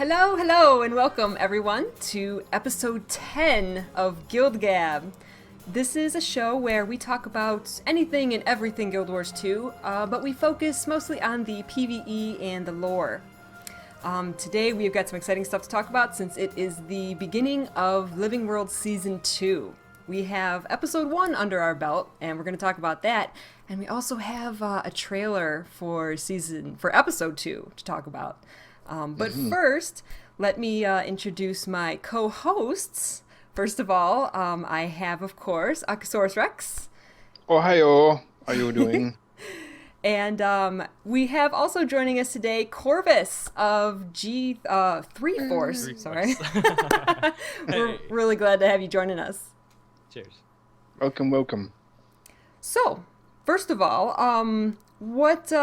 Hello, hello, and welcome everyone to episode 10 of GuildGab. This is a show where we talk about anything and everything Guild Wars 2, but we focus mostly on the PvE and the lore. Today we've got some exciting stuff to talk about since it is the beginning of Living World Season 2. We have episode 1 under our belt, and we're going to talk about that. And we also have a trailer for episode 2 to talk about. But first, let me introduce my co-hosts. First of all, I have, of course, Akasaurus Rex. Ohio, how are you doing? And we have also joining us today Corvus of G3 Force. Sorry. We're really glad to have you joining us. Cheers. Welcome. So, first of all, what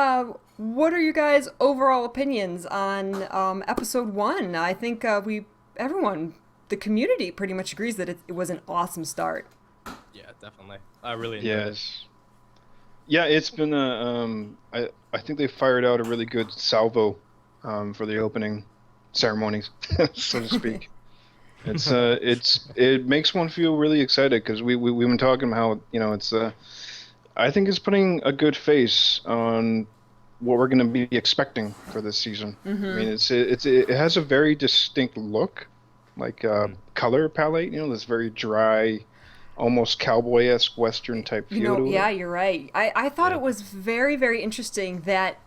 are your guys' overall opinions on episode 1? I think everyone, the community, pretty much agrees that it was an awesome start. Yeah, definitely. I really enjoyed it. Yeah, it's been I think they fired out a really good salvo for the opening ceremonies, so to speak. It makes one feel really excited because we've been talking about how it's I think it's putting a good face on what we're going to be expecting for this season. Mm-hmm. I mean, it has a very distinct look, like color palette. This very dry, almost cowboy-esque Western type feel. Yeah, you're right. I thought it was very, very interesting that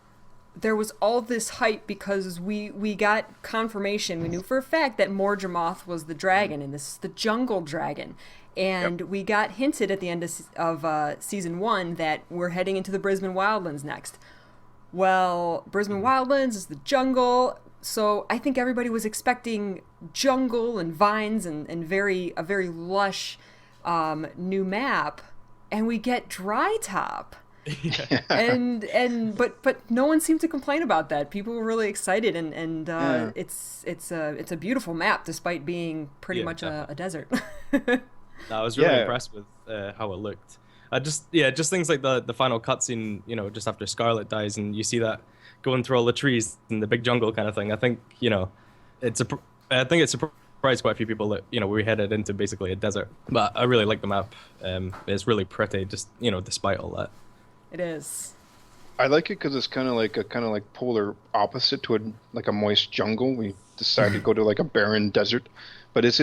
there was all this hype because we got confirmation. We knew for a fact that Mordremoth was the dragon, and this is the jungle dragon. And we got hinted at the end of season 1 that we're heading into the Brisbane Wildlands next. Well, Brisbane Wildlands is the jungle, so I think everybody was expecting jungle and vines and a very lush new map, and we get dry top. But no one seemed to complain about that. People were really excited, and it's a beautiful map despite being pretty much a desert. I was really impressed with how it looked. Just things like the final cutscene, just after Scarlet dies, and you see that going through all the trees in the big jungle kind of thing. I think it surprised quite a few people that we headed into basically a desert. But I really like the map. It's really pretty, just despite all that. It is. I like it because it's kind of like polar opposite to a moist jungle. We decided to go to like a barren desert, but it's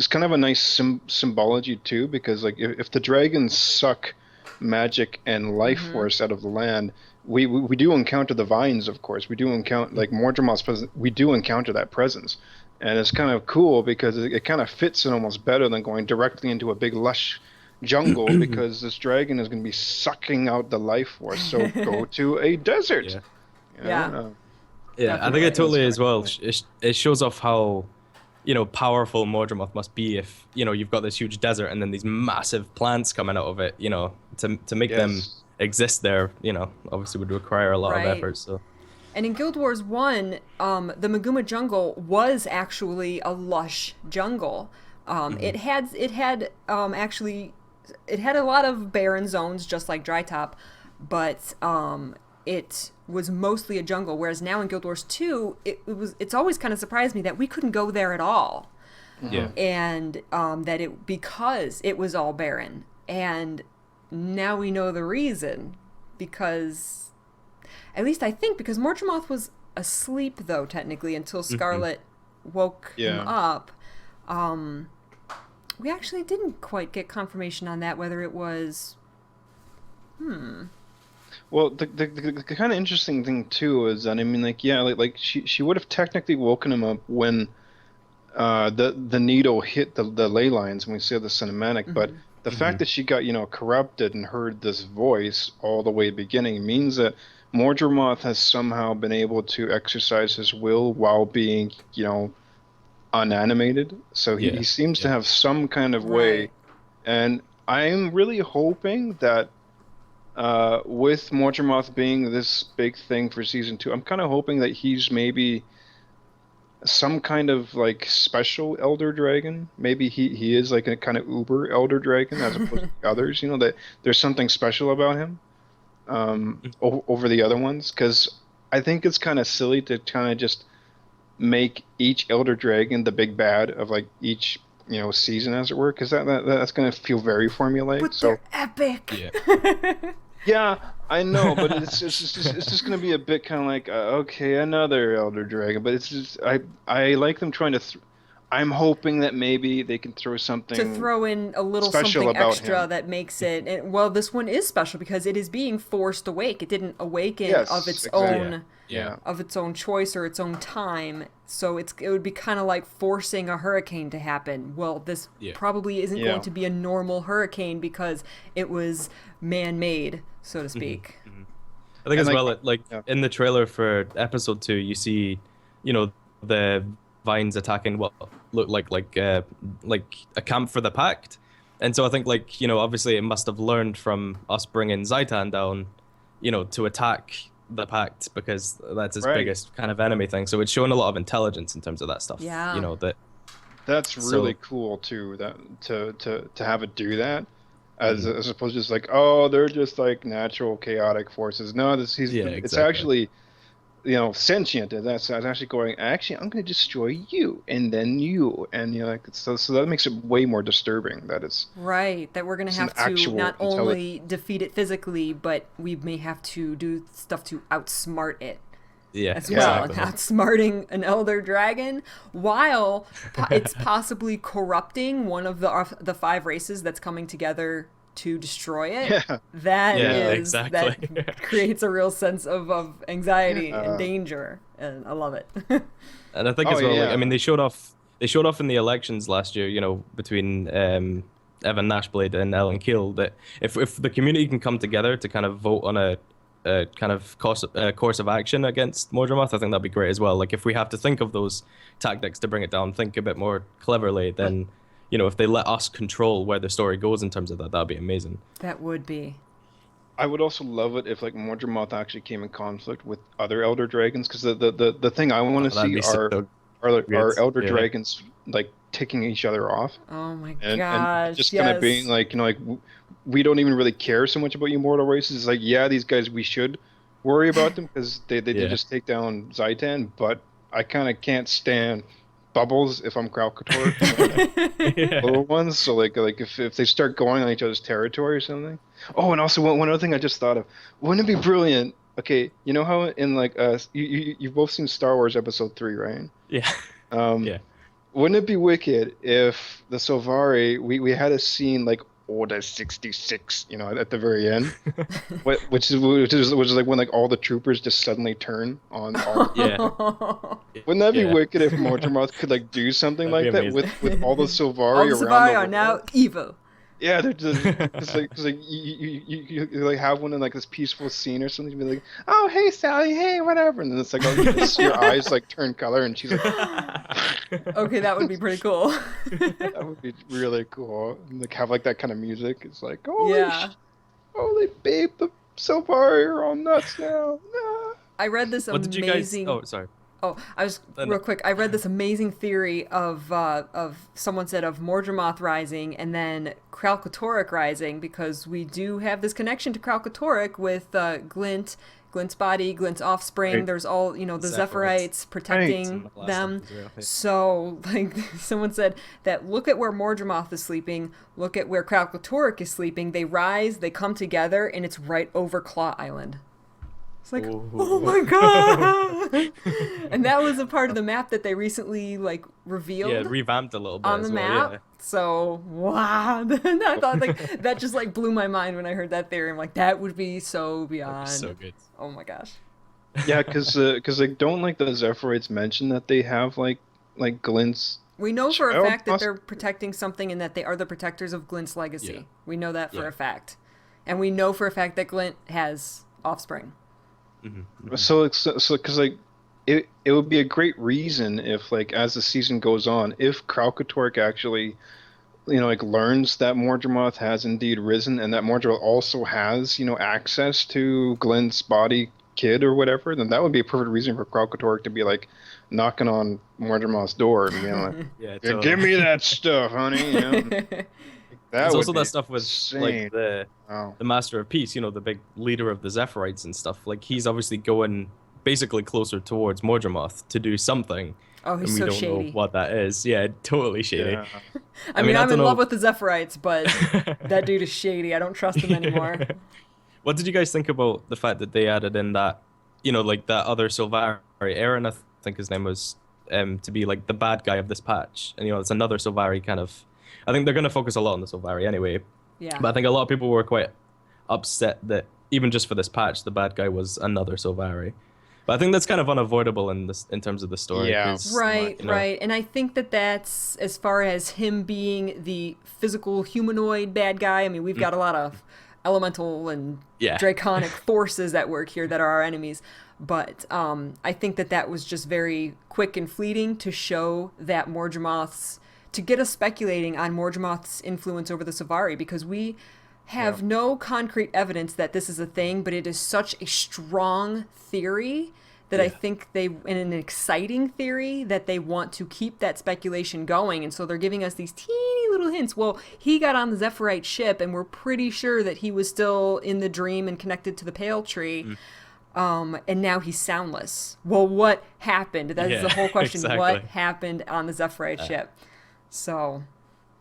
kind of a nice symbology too, because like if the dragons suck magic and life force out of the land, we do encounter the vines, of course. We do encounter like Mordremoth's presence. We do encounter that presence, and it's kind of cool because it kind of fits in almost better than going directly into a big lush jungle because this dragon is going to be sucking out the life force. So go to a desert. Yeah. I think it totally as well. It shows off how powerful Mordremoth must be if you've got this huge desert and then these massive plants coming out of it. To make them exist there. Obviously would require a lot of effort. So. And in Guild Wars 1, the Maguuma jungle was actually a lush jungle. It had a lot of barren zones, just like Dry Top, but it was mostly a jungle. Whereas now in Guild Wars 2, it's always kind of surprised me that we couldn't go there at all. Yeah. And because it was all barren. And now we know the reason, because, at least I think, because Mordremoth was asleep though technically until Scarlet woke him up. We actually didn't quite get confirmation on that, whether it was... Well, the kind of interesting thing, too, is that, she would have technically woken him up when the needle hit the ley lines, and we see the cinematic, but the fact that she got, corrupted and heard this voice all the way beginning means that Mordremoth has somehow been able to exercise his will while being, unanimated, so he seems to have some kind of way, and I'm really hoping that with Mordremoth being this big thing for season 2, I'm kind of hoping that he's maybe some kind of like special elder dragon. Maybe he is like a kind of uber elder dragon as opposed to others, that there's something special about him over the other ones, because I think it's kind of silly to kind of just make each Elder Dragon the big bad of like each season, as it were, because that's gonna feel very formulaic. But so they're epic. Yeah. yeah, I know, but it's just gonna be a bit kind of like okay, another Elder Dragon, but it's just I like them trying to. I'm hoping that maybe they can throw something to throw in a little special something about extra him. that makes it. Well, this one is special because it is being forced awake. It didn't awaken Yes, of its exactly. own. Yeah. Of its own choice or its own time, so it would be kind of like forcing a hurricane to happen. Well, this probably isn't going to be a normal hurricane because it was man-made, so to speak. I think in the trailer for episode 2, you see, the vines attacking what look like a camp for the Pact, and so I think obviously it must have learned from us bringing Zaitan down, to attack the Pact because that's its biggest kind of enemy thing. So it's showing a lot of intelligence in terms of that stuff. Yeah. That's really cool too. That to have it do that, as opposed to just like, oh, they're just like natural chaotic forces. No, it's actually sentient. That's actually going. Actually, I'm going to destroy you and then you, and so that makes it way more disturbing. That it's right. That we're going to have to not only defeat it physically, but we may have to do stuff to outsmart it. Yeah, as well, and outsmarting an Elder Dragon while it's possibly corrupting one of the 5 races that's coming together to destroy it. That creates a real sense of anxiety and danger, and I love it. And I think as well, I mean, they showed off in the elections last year, between Evan Nashblade and Ellen Keel, that if the community can come together to kind of vote on a kind of course of action against Mordremoth, I think that'd be great as well. Like if we have to think of those tactics to bring it down, think a bit more cleverly, then if they let us control where the story goes in terms of that'd be amazing. That would be. I would also love it if like Mordremoth actually came in conflict with other Elder Dragons, because the thing I want to see are Elder Dragons like ticking each other off. Oh my gosh! And just kind of being like we don't even really care so much about you mortal races. It's like, yeah, these guys, we should worry about them because they did just take down Zaitan, but I kind of can't stand Bubbles if I'm Kralkator. Little ones, so like if they start going on each other's territory or something. Oh, and also one other thing I just thought of. Wouldn't it be brilliant? Okay, you know how in like you've both seen Star Wars Episode 3, right? Yeah. Wouldn't it be wicked if the Sylvari we had a scene like Order 66, at the very end, which is like when like all the troopers just suddenly turn on all. Wouldn't that be wicked if Mordremoth could like do something like that with all the Sylvari all the around? Sylvari are now evil. Yeah, they're just like you like have one in like this peaceful scene or something, be like, oh hey Sally, hey whatever, and then it's like you just see your eyes like turn color, and she's like, okay, that would be pretty cool. That would be really cool. And like have like that kind of music. It's like, holy babe, the Sylvari are all nuts now. Nah. I read this amazing. Oh, sorry. Oh, real quick. I read this amazing theory of someone said of Mordremoth rising and then Kralkatorrik rising, because we do have this connection to Kralkatorrik with Glint's body, Glint's offspring. Right. There's all the Zephyrite protecting them. So like someone said that look at where Mordremoth is sleeping, look at where Kralkatorrik is sleeping. They rise, they come together, and it's right over Claw Island. It's like, oh my god! And that was a part of the map that they recently like revealed. Yeah, revamped a little bit on the map. Yeah. So wow, I thought like that just like blew my mind when I heard that theory. I'm like, that would be so beyond. So good. Oh my gosh. Yeah, because like don't like the Zephyrite mention that they have like Glint's. We know for a fact that they're protecting something and that they are the protectors of Glint's legacy. Yeah. We know that for a fact, and we know for a fact that Glint has offspring. Mm-hmm. So because like it would be a great reason if like as the season goes on, if Kralkatorrik actually like learns that Mordremoth has indeed risen and that Mordremoth also has access to Glint's body kid or whatever, then that would be a perfect reason for Kralkatorrik to be like knocking on Mordremoth's door and being like, totally. Give me that stuff, honey. There's also that stuff with like the Master of Peace, the big leader of the Zephyrite and stuff. Like he's obviously going basically closer towards Mordremoth to do something. Oh, he's and we so don't shady. know what that is. Yeah, totally shady. Yeah. I mean, I'm in love with the Zephyrite, but that dude is shady. I don't trust him anymore. What did you guys think about the fact that they added in that, like that other Sylvari, Aaron, I think his name was, to be like the bad guy of this patch, and it's another Sylvari kind of. I think they're going to focus a lot on the Sylvari anyway. Yeah. But I think a lot of people were quite upset that even just for this patch, the bad guy was another Sylvari. But I think that's kind of unavoidable in terms of the story. Yeah. Right. And I think that's as far as him being the physical humanoid bad guy. I mean, we've got a lot of elemental and draconic forces at work here that are our enemies. But I think that was just very quick and fleeting to show that to get us speculating on Mordremoth's influence over the Sylvari, because we have no concrete evidence that this is a thing, but it is such a strong theory that I think and an exciting theory that they want to keep that speculation going. And so they're giving us these teeny little hints. Well, he got on the Zephyrite ship and we're pretty sure that he was still in the dream and connected to the Pale Tree. And now he's soundless. Well, what happened? That is the whole question. Exactly. What happened on the Zephyrite ship? So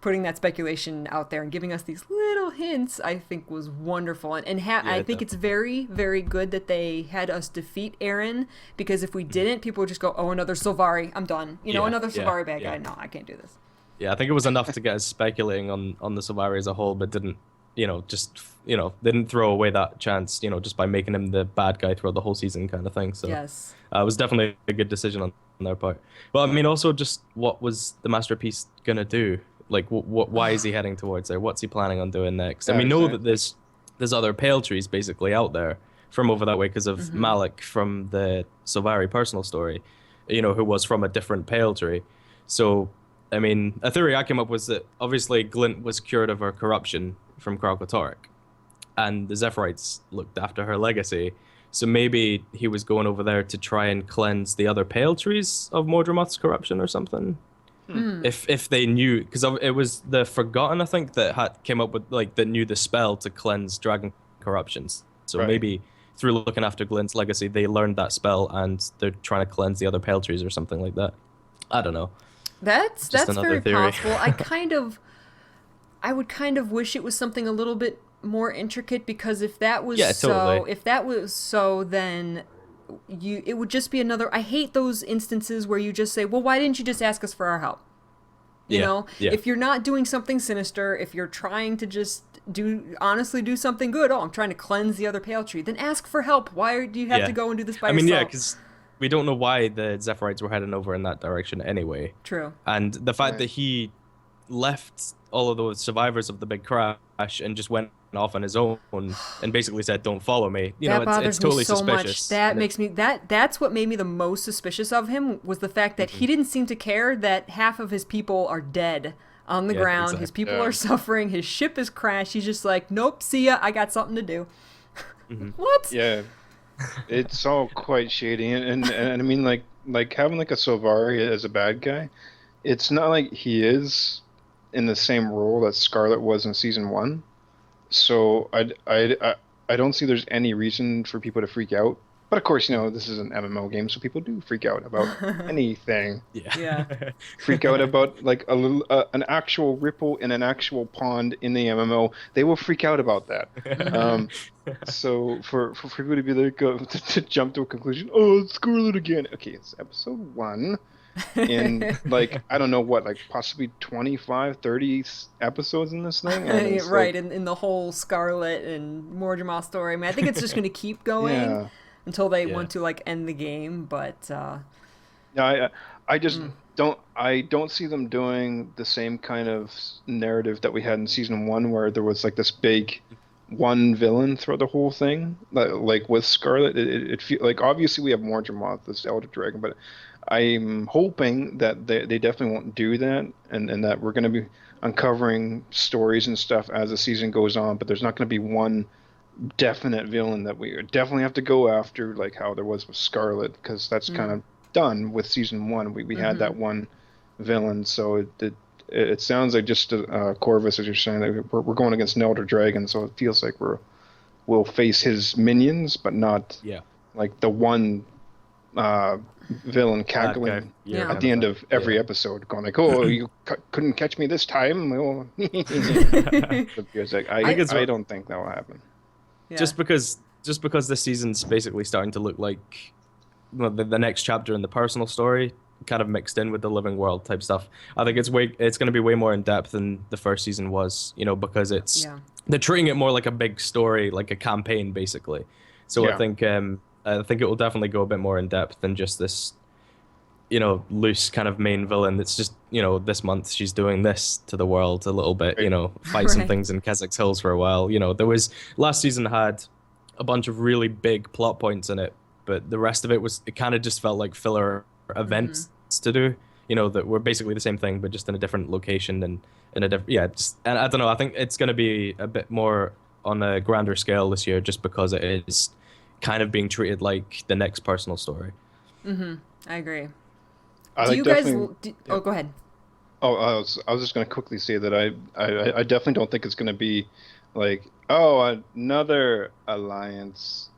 putting that speculation out there and giving us these little hints, I think was wonderful. And I think it's very, very good that they had us defeat Aaron, because if we didn't, people would just go, oh, another Sylvari, I'm done. Another Sylvari bad guy. No, I can't do this. Yeah, I think it was enough to get us speculating on the Sylvari as a whole, but didn't, didn't throw away that chance, just by making him the bad guy throughout the whole season kind of thing. So yes. It was definitely a good decision on their part. But I mean, also just what was the Masterpiece going to do? Like, why is he heading towards there? What's he planning on doing next? And we know that there's other Pale Trees basically out there from over that way because of Malik from the Sylvari personal story, who was from a different Pale Tree. So, I mean, a theory I came up was that obviously Glint was cured of her corruption from Kralkatorrik, and the Zephyrite looked after her legacy. So maybe he was going over there to try and cleanse the other Pale Trees of Mordremoth's corruption or something. If they knew, because it was the Forgotten, I think, that came up with that knew the spell to cleanse dragon corruptions. So maybe through looking after Glint's legacy, they learned that spell and they're trying to cleanse the other Pale Trees or something like that. I don't know. That's very possible. I would kind of wish it was something a little bit more intricate, because if that was so, then it would just be another. I hate those instances where you just say, well, why didn't you just ask us for our help? If you're not doing something sinister, if you're trying to just honestly do something good, I'm trying to cleanse the other Pale Tree, then ask for help. Why do you have to go and do this by yourself? I mean, because we don't know why the Zephyrite were heading over in that direction anyway. True. And the fact that he left all of those survivors of the big crash and just went off on his own and basically said, don't follow me, it's totally suspicious. That makes me that's what made me the most suspicious of him, was the fact that he didn't seem to care that half of his people are dead on the ground. Exactly. His people are suffering, his ship is crashed. He's just like, nope, see ya, I got something to do. What? Yeah, it's all quite shady. And I mean, like having a Sylvari as a bad guy, it's not like he is in the same role that Scarlet was in season 1. So I don't see there's any reason for people to freak out. But of course, this is an MMO game, so people do freak out about anything. Yeah. Freak out about an actual ripple in an actual pond in the MMO. They will freak out about that. So for people to be like to jump to a conclusion, oh, it's Scarlet again. Okay, it's episode 1. In I don't know what, possibly 25, 30 episodes in this thing. Right, in the whole Scarlet and Mordremoth story. I mean, I think it's just going to keep going until they want to end the game. But I just don't see them doing the same kind of narrative that we had in season 1, where there was this big one villain throughout the whole thing. Like with Scarlet, it feel obviously we have Mordremoth, this Elder Dragon, but I'm hoping that they definitely won't do that, and that we're going to be uncovering stories and stuff as the season goes on, but there's not going to be one definite villain that we definitely have to go after, like how there was with Scarlet, because that's kind of done with season 1. We had that one villain, so it sounds like just Corvus, as you're saying, that we're going against an Elder Dragon, so it feels like we'll face his minions, but not the one villain cackling Yeah. at the end of every episode, going like, "Oh, you couldn't catch me this time." Well, I don't think that will happen. Yeah. Just because this season's basically starting to look like the next chapter in the personal story, kind of mixed in with the living world type stuff. I think it's going to be way more in depth than the first season was, because they're treating it more like a big story, like a campaign basically. So I think it will definitely go a bit more in depth than just this, loose kind of main villain that's just, this month she's doing this to the world a little bit, fight some things in Keswick's Hills for a while. Last season had a bunch of really big plot points in it, but the rest of it kind of just felt like filler events to do, that were basically the same thing, but just in a different location and in a different, and I don't know, I think it's going to be a bit more on a grander scale this year just because it is kind of being treated like the next personal story. I agree. Do you guys? Oh, go ahead. Oh, I was just going to quickly say that I definitely don't think it's going to be like, oh, another alliance.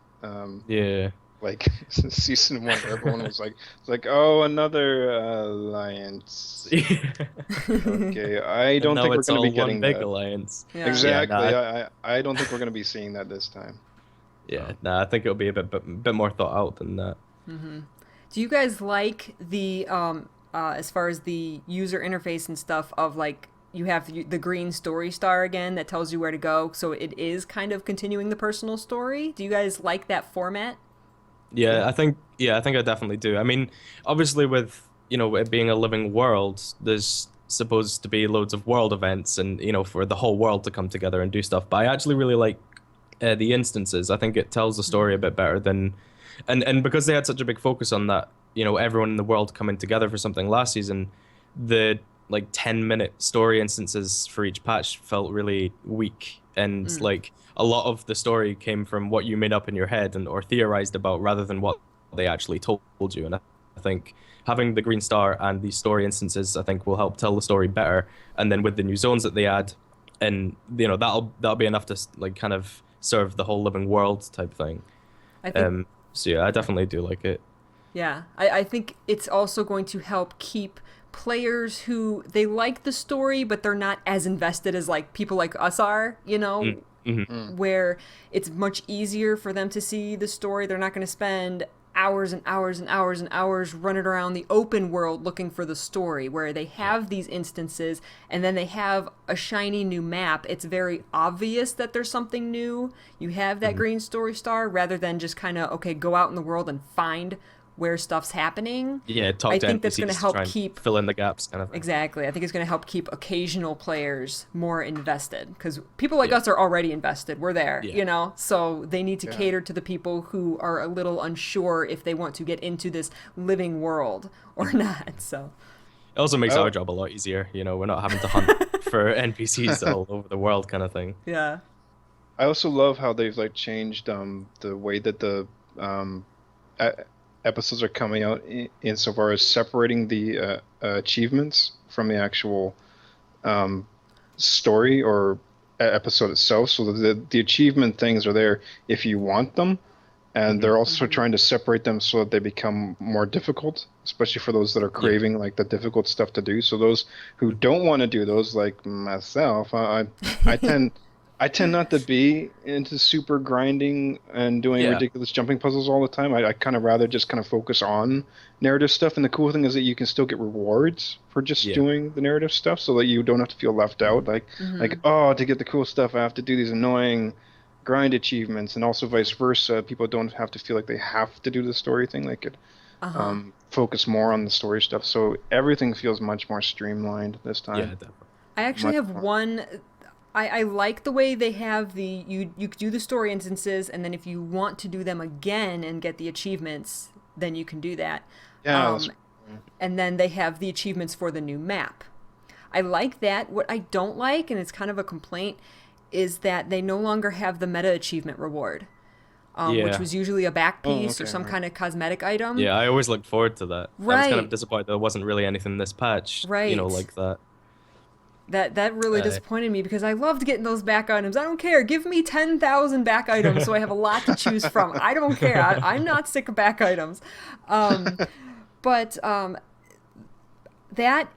Like season 1, where everyone was like, it's like, oh, another alliance. Okay, I don't think we're going to be getting big that. Alliance. Yeah. Exactly. I don't think we're going to be seeing that this time. I think it'll be a bit more thought out than that. Do you guys like the as far as the user interface and stuff of like you have the green story star again that tells you where to go, so it is kind of continuing the personal story? Do you guys like that format? I think I definitely do. I mean, obviously with it being a living world, there's supposed to be loads of world events and for the whole world to come together and do stuff. But I actually really like the instances. I think it tells the story a bit better than, and because they had such a big focus on that, everyone in the world coming together for something last season, the like 10-minute story instances for each patch felt really weak, and like a lot of the story came from what you made up in your head or theorized about rather than what they actually told you. And I think having the green star and these story instances, I think, will help tell the story better. And then with the new zones that they add, and that'll be enough to like kind of serve the whole living world type thing. I think, I definitely do like it. Yeah, I think it's also going to help keep players who they like the story, but they're not as invested as like people like us are, where it's much easier for them to see the story. They're not going to spend hours and hours and hours and hours running around the open world looking for the story, where they have these instances and then they have a shiny new map. It's very obvious that there's something new. You have that green story star rather than just kind of, okay, go out in the world and find where stuff's happening. I think that's going to help keep fill in the gaps kind of thing. Exactly. I think it's going to help keep occasional players more invested, because people like us are already invested. We're there, so they need to cater to the people who are a little unsure if they want to get into this living world or not. So it also makes our job a lot easier. We're not having to hunt for NPCs all over the world kind of thing. Yeah. I also love how they've like changed the way that the episodes are coming out insofar as separating the achievements from the actual story or episode itself. So the achievement things are there if you want them, and they're also trying to separate them so that they become more difficult, especially for those that are craving like the difficult stuff to do. So those who don't want to do those, like myself, I tend not to be into super grinding and doing ridiculous jumping puzzles all the time. I kind of rather just kind of focus on narrative stuff. And the cool thing is that you can still get rewards for just doing the narrative stuff, so that you don't have to feel left out. Like, to get the cool stuff, I have to do these annoying grind achievements, and also vice versa. People don't have to feel like they have to do the story thing. They could focus more on the story stuff. So everything feels much more streamlined this time. Yeah, definitely. I actually have one... I like the way they have you do the story instances, and then if you want to do them again and get the achievements, then you can do that. Yeah. And then they have the achievements for the new map. I like that. What I don't like, and it's kind of a complaint, is that they no longer have the meta achievement reward, which was usually a back piece or some kind of cosmetic item. Yeah, I always looked forward to that. Right. I was kind of disappointed there wasn't really anything in this patch, right. Like that. That really disappointed me because I loved getting those back items. I don't care. Give me 10,000 back items so I have a lot to choose from. I don't care. I'm not sick of back items. But that,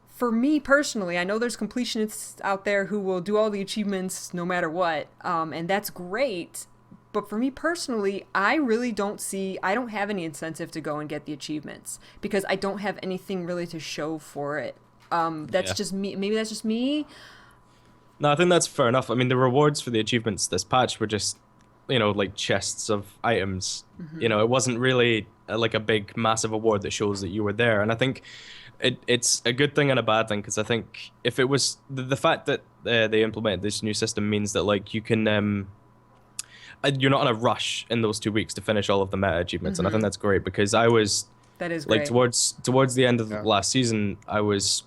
for me personally, I know there's completionists out there who will do all the achievements no matter what, and that's great. But for me personally, I really don't have any incentive to go and get the achievements because I don't have anything really to show for it. That's just me. Maybe that's just me. No, I think that's fair enough. I mean, the rewards for the achievements this patch were just, like chests of items. It wasn't really like a big, massive award that shows that you were there. And I think it's a good thing and a bad thing because I think if it was the fact that they implemented this new system means that like you can you're not in a rush in those 2 weeks to finish all of the meta achievements, and I think that's great because I was like towards the end of the last season, I was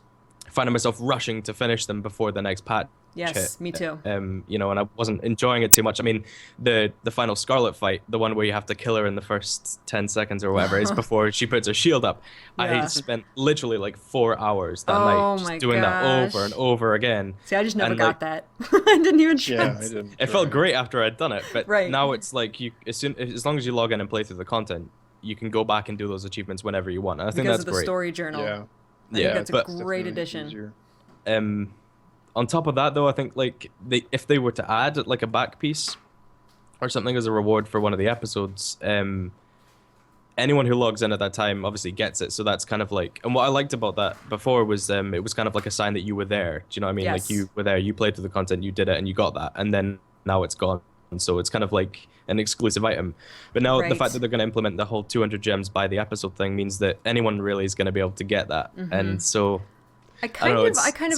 finding myself rushing to finish them before the next patch. Yes, me too. And I wasn't enjoying it too much. I mean, the final Scarlet fight, the one where you have to kill her in the first 10 seconds or whatever, is before she puts her shield up. Yeah. I spent literally like 4 hours that night just doing that over and over again. See, I just never got that. I didn't even try. Yeah, I didn't. It felt great after I'd done it, but now it's like as long as you log in and play through the content, you can go back and do those achievements whenever you want. And I think that's great. Because of the story journal. Yeah. I think that's a great addition. On top of that, though, I think like if they were to add like a back piece or something as a reward for one of the episodes, anyone who logs in at that time obviously gets it. So that's kind of like, and what I liked about that before was it was kind of like a sign that you were there. Do you know what I mean? Yes. Like you were there, you played through the content, you did it, and you got that, and then now it's gone. And so it's kind of like an exclusive item. But now the fact that they're going to implement the whole 200 gems by the episode thing means that anyone really is going to be able to get that, and so. I kind of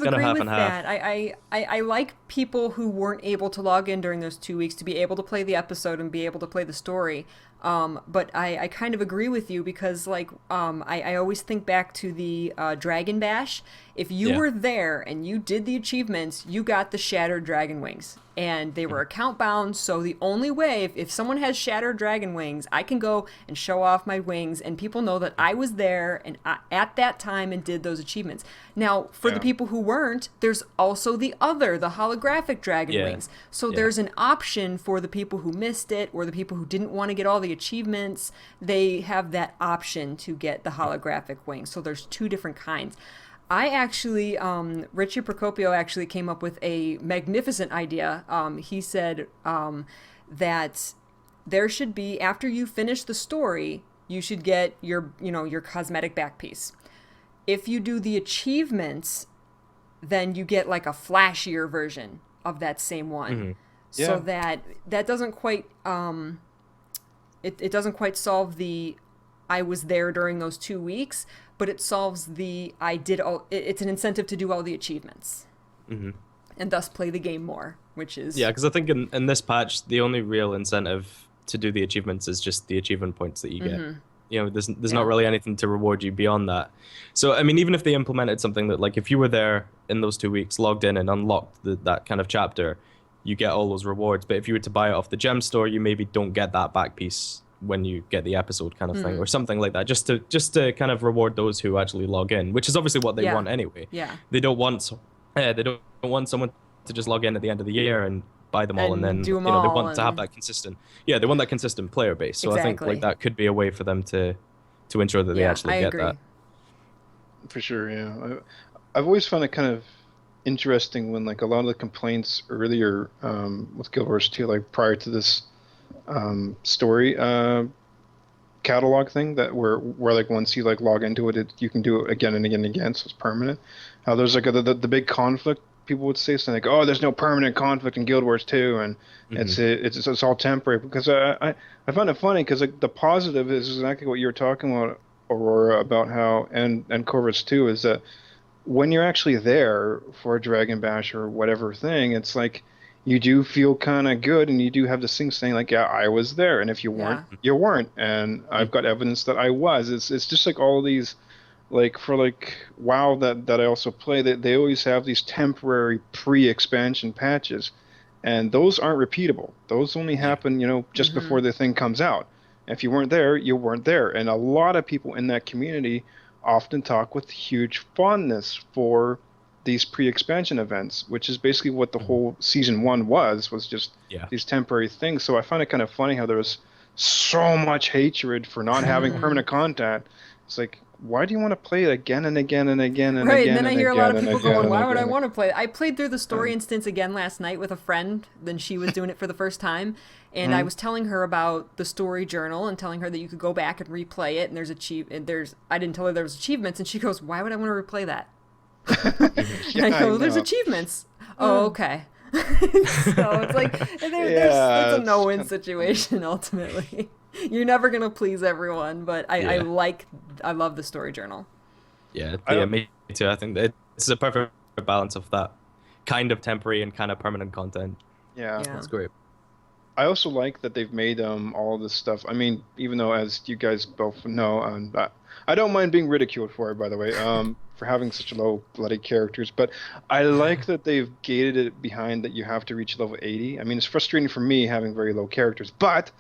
agree with that. I like people who weren't able to log in during those 2 weeks to be able to play the episode and be able to play the story. But I kind of agree with you because like I always think back to the Dragon Bash. If you were there and you did the achievements, you got the Shattered Dragon Wings. And they were account bound, so the only way, if someone has Shattered Dragon Wings, I can go and show off my wings, and people know that I was there and at that time and did those achievements. Now, for the people who weren't, there's also the holographic Dragon Wings. So there's an option for the people who missed it or the people who didn't want to get all the achievements. They have that option to get the holographic wings. So there's two different kinds. I actually, Richie Procopio actually came up with a magnificent idea. He said that there should be, after you finish the story, you should get your cosmetic back piece. If you do the achievements, then you get like a flashier version of that same one. Mm-hmm. Yeah. So that doesn't quite, it doesn't quite solve the I was there during those 2 weeks, but it solves the it's an incentive to do all the achievements. Mm-hmm. And thus play the game more, which is... Yeah, because I think in this patch, the only real incentive to do the achievements is just the achievement points that you get. There's not really anything to reward you beyond that. So, I mean, even if they implemented something that, like, if you were there in those 2 weeks, logged in and unlocked that kind of chapter, you get all those rewards. But if you were to buy it off the gem store, you maybe don't get that back piece when you get the episode kind of thing, or something like that, just to kind of reward those who actually log in, which is obviously what they want anyway. Yeah. They don't want someone to just log in at the end of the year and buy them all and then they want to have that consistent. Yeah, they want that consistent player base. So I think like that could be a way for them to ensure that they actually get that. For sure, yeah. I've always found it kind of interesting when like a lot of the complaints earlier with Guild Wars 2, like prior to this story catalog thing that where like once you like log into it, you can do it again and again and again, so it's permanent. How there's like the big conflict, people would say something like, oh, there's no permanent conflict in Guild Wars 2 and it's all temporary, because I find it funny because like the positive is exactly what you were talking about, Aurora, about how and Corvus 2 is that when you're actually there for a Dragon Bash or whatever thing, it's like you do feel kind of good, and you do have this thing saying like, yeah, I was there, and if you weren't, you weren't, and I've got evidence that I was. It's just like all of these, like for like WoW that I also play, they always have these temporary pre-expansion patches, and those aren't repeatable. Those only happen, just before the thing comes out. If you weren't there, you weren't there, and a lot of people in that community often talk with huge fondness for these pre-expansion events, which is basically what the whole season 1 was just these temporary things. So I find it kind of funny how there was so much hatred for not having permanent content. It's like, why do you want to play it again and again and again and right, again? And then I hear a lot of people going, why would I want to play it? I played through the story instance again last night with a friend. Then she was doing it for the first time. And I was telling her about the story journal and telling her that you could go back and replay it. And I didn't tell her there was achievements. And she goes, why would I want to replay that? And I go, there's achievements. Oh, okay. So it's like, it's a no-win situation ultimately. You're never gonna please everyone, but I love the story journal. Yeah, me too. I think it's a perfect balance of that kind of temporary and kind of permanent content. Yeah, that's great. I also like that they've made all this stuff. I mean, even though, as you guys both know, I don't mind being ridiculed for it, by the way, for having such low bloody characters. But I like that they've gated it behind that you have to reach level 80. I mean, it's frustrating for me having very low characters, but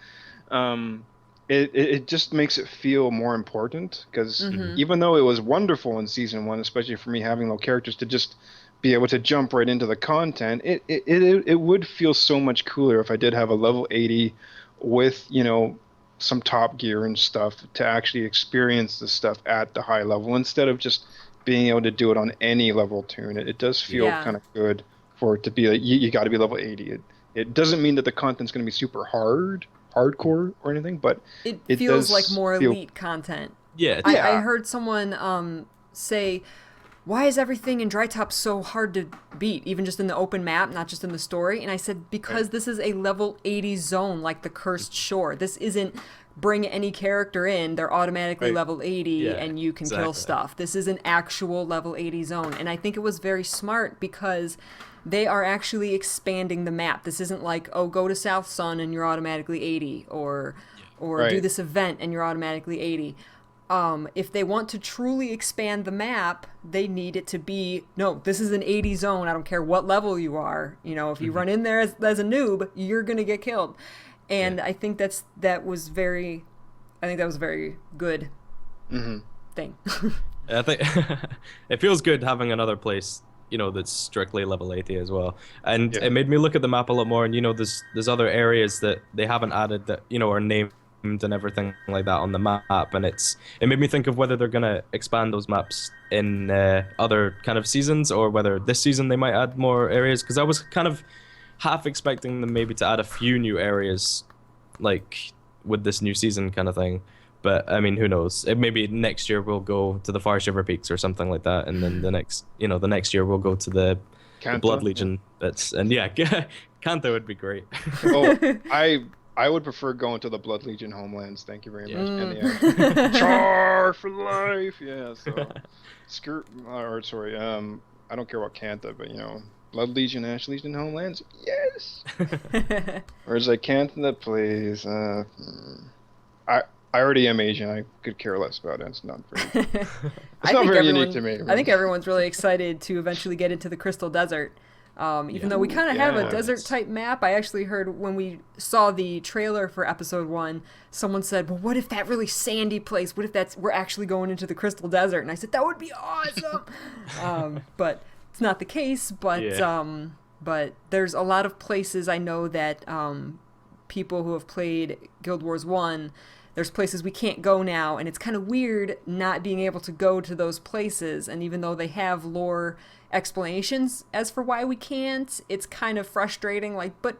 it just makes it feel more important, because even though it was wonderful in season 1, especially for me having low characters, to just be able to jump right into the content, it would feel so much cooler if I did have a level 80 with, some top gear and stuff to actually experience the stuff at the high level, instead of just being able to do it on any level tune. It does feel kind of good for it to be like, you got to be level 80. It doesn't mean that the content's going to be super hardcore or anything, but it feels like more elite content. Yeah. I heard someone say, why is everything in Dry Top so hard to beat, even just in the open map, not just in the story? And I said, because this is a level 80 zone, like the Cursed Shore. This isn't bring any character in, they're automatically level 80 and you can kill stuff. This is an actual level 80 zone. And I think it was very smart, because they are actually expanding the map. This isn't like, oh, go to South Sun and you're automatically 80, or do this event and you're automatically 80. If they want to truly expand the map, they need it to be, no, this is an 80 zone. I don't care what level you are. If you run in there as a noob, you're going to get killed. And I think that was very good thing. I think it feels good having another place, that's strictly level 80 as well. And it made me look at the map a lot more, and there's other areas that they haven't added that, are named and everything like that on the map, and it made me think of whether they're going to expand those maps in other kind of seasons, or whether this season they might add more areas, because I was kind of half expecting them maybe to add a few new areas, like with this new season kind of thing. But I mean, who knows? Maybe next year we'll go to the Far Shiver Peaks or something like that, and then the next year we'll go to the Blood Legion bits. And Kantha would be great. I would prefer going to the Blood Legion homelands. Thank you very much. And char for life. Yeah. So I don't care about Kantha, but Blood Legion, Ash Legion homelands. Yes. Whereas Kantha, please. I already am Asian. I could care less about it. It's not very. It's not very unique to me. I think everyone's really excited to eventually get into the Crystal Desert. Even though we kind of have a desert-type map, I actually heard when we saw the trailer for episode 1, someone said, well, what if that really sandy place, what if we're actually going into the Crystal Desert? And I said, that would be awesome! But it's not the case, but there's a lot of places I know that people who have played Guild Wars 1, there's places we can't go now, and it's kind of weird not being able to go to those places, and even though they have lore explanations as for why we can't, it's kind of frustrating, like, but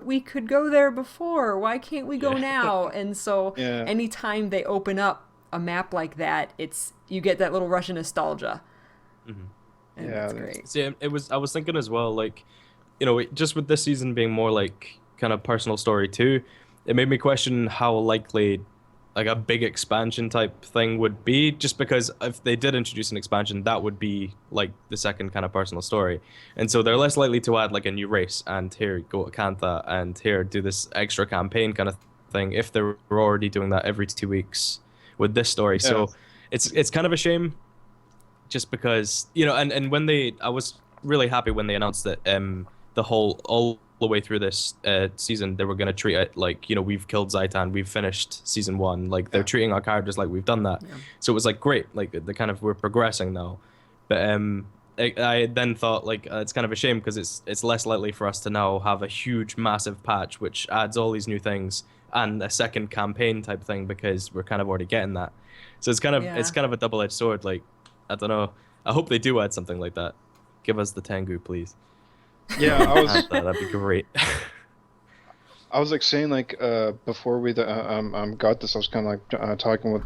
we could go there before, why can't we go now? And so anytime they open up a map like that, you get that little rush of nostalgia. And that's great. See, I was thinking as well, like, just with this season being more like kind of personal story too, it made me question how likely like a big expansion type thing would be, just because if they did introduce an expansion, that would be like the second kind of personal story. And so they're less likely to add like a new race and here go to Kantha and here do this extra campaign kind of thing if they're already doing that every 2 weeks with this story. Yeah. So it's kind of a shame, just because, and when I was really happy when they announced that all the way through this season they were going to treat it like, we've killed Zaitan, we've finished season 1, like they're treating our characters like we've done that. So it was like great, like we're progressing now. But I then thought like it's kind of a shame because it's less likely for us to now have a huge massive patch which adds all these new things and a second campaign type thing because we're kind of already getting that. So it's kind of a double-edged sword. Like, I don't know. I hope they do add something like that. Give us the Tengu, please. Yeah, that'd be great. I was like saying like before we got this, I was kind of like talking with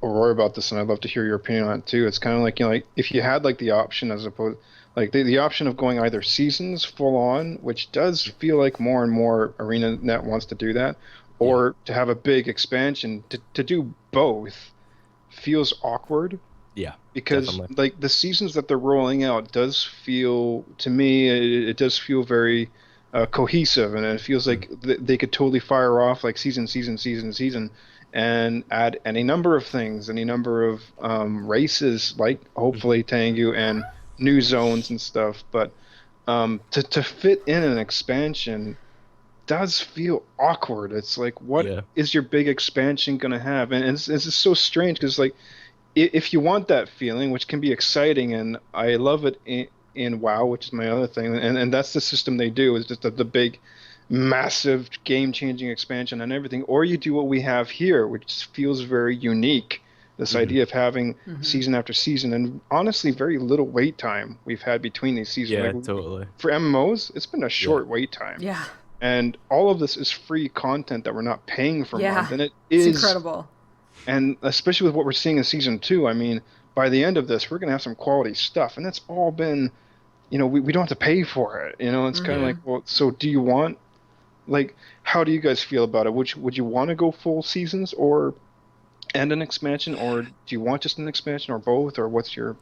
Aurora about this, and I'd love to hear your opinion on it too. It's kind of like, like if you had like the option as opposed like the option of going either seasons full on, which does feel like more and more ArenaNet wants to do that, or to have a big expansion. To do both feels awkward. Yeah, because definitely. like the seasons that they're rolling out does feel, to me, it does feel very cohesive, and it feels like they could totally fire off like season, and add any number of things, any number of races, like hopefully Tengu and new zones and stuff. But to fit in an expansion does feel awkward. It's like, what is your big expansion going to have? And it's just so strange because like if you want that feeling, which can be exciting, and I love it in WoW, which is my other thing, and that's the system they do, is just the big massive game-changing expansion and everything, or you do what we have here, which feels very unique, this idea of having season after season, and honestly very little wait time we've had between these seasons. Yeah, like, totally. For MMOs, it's been a short wait time. Yeah. And all of this is free content that we're not paying for months, and it's incredible. And especially with what we're seeing in season 2, I mean, by the end of this, we're going to have some quality stuff, and that's all been, we don't have to pay for it. It's kind of like, well, so do you want, like, how do you guys feel about it? Would you want to go full seasons and an expansion, or do you want just an expansion, or both, or what's your?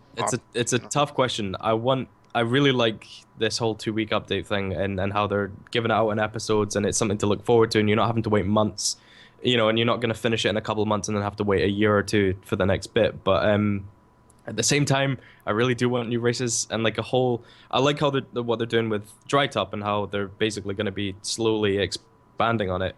It's a tough question. I really like this whole 2-week update thing, and how they're giving it out in episodes, and it's something to look forward to, and you're not having to wait months. And you're not going to finish it in a couple of months and then have to wait a year or two for the next bit. But at the same time, I really do want new races and like I like how what they're doing with Drytop and how they're basically going to be slowly expanding on it.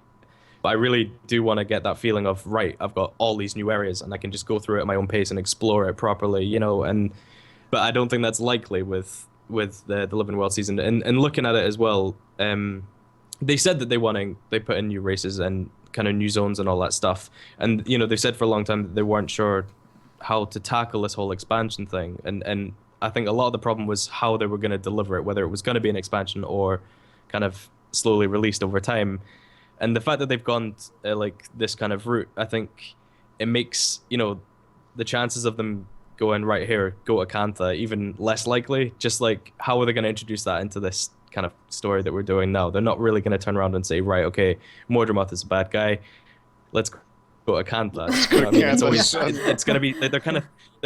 But I really do want to get that feeling of, right, I've got all these new areas and I can just go through it at my own pace and explore it properly, but I don't think that's likely with the Living World season. And looking at it as well, they said that they put in new races and kind of new zones and all that stuff, and they said for a long time that they weren't sure how to tackle this whole expansion thing, and I think a lot of the problem was how they were going to deliver it, whether it was going to be an expansion or kind of slowly released over time. And the fact that they've gone like this kind of route, I think it makes the chances of them going right here, go to Cantha, even less likely. Just like, how are they going to introduce that into this kind of story that we're doing now? They're not really going to turn around and say, right, okay, Mordremoth is a bad guy, let's go to Cantha. It's going to be, they're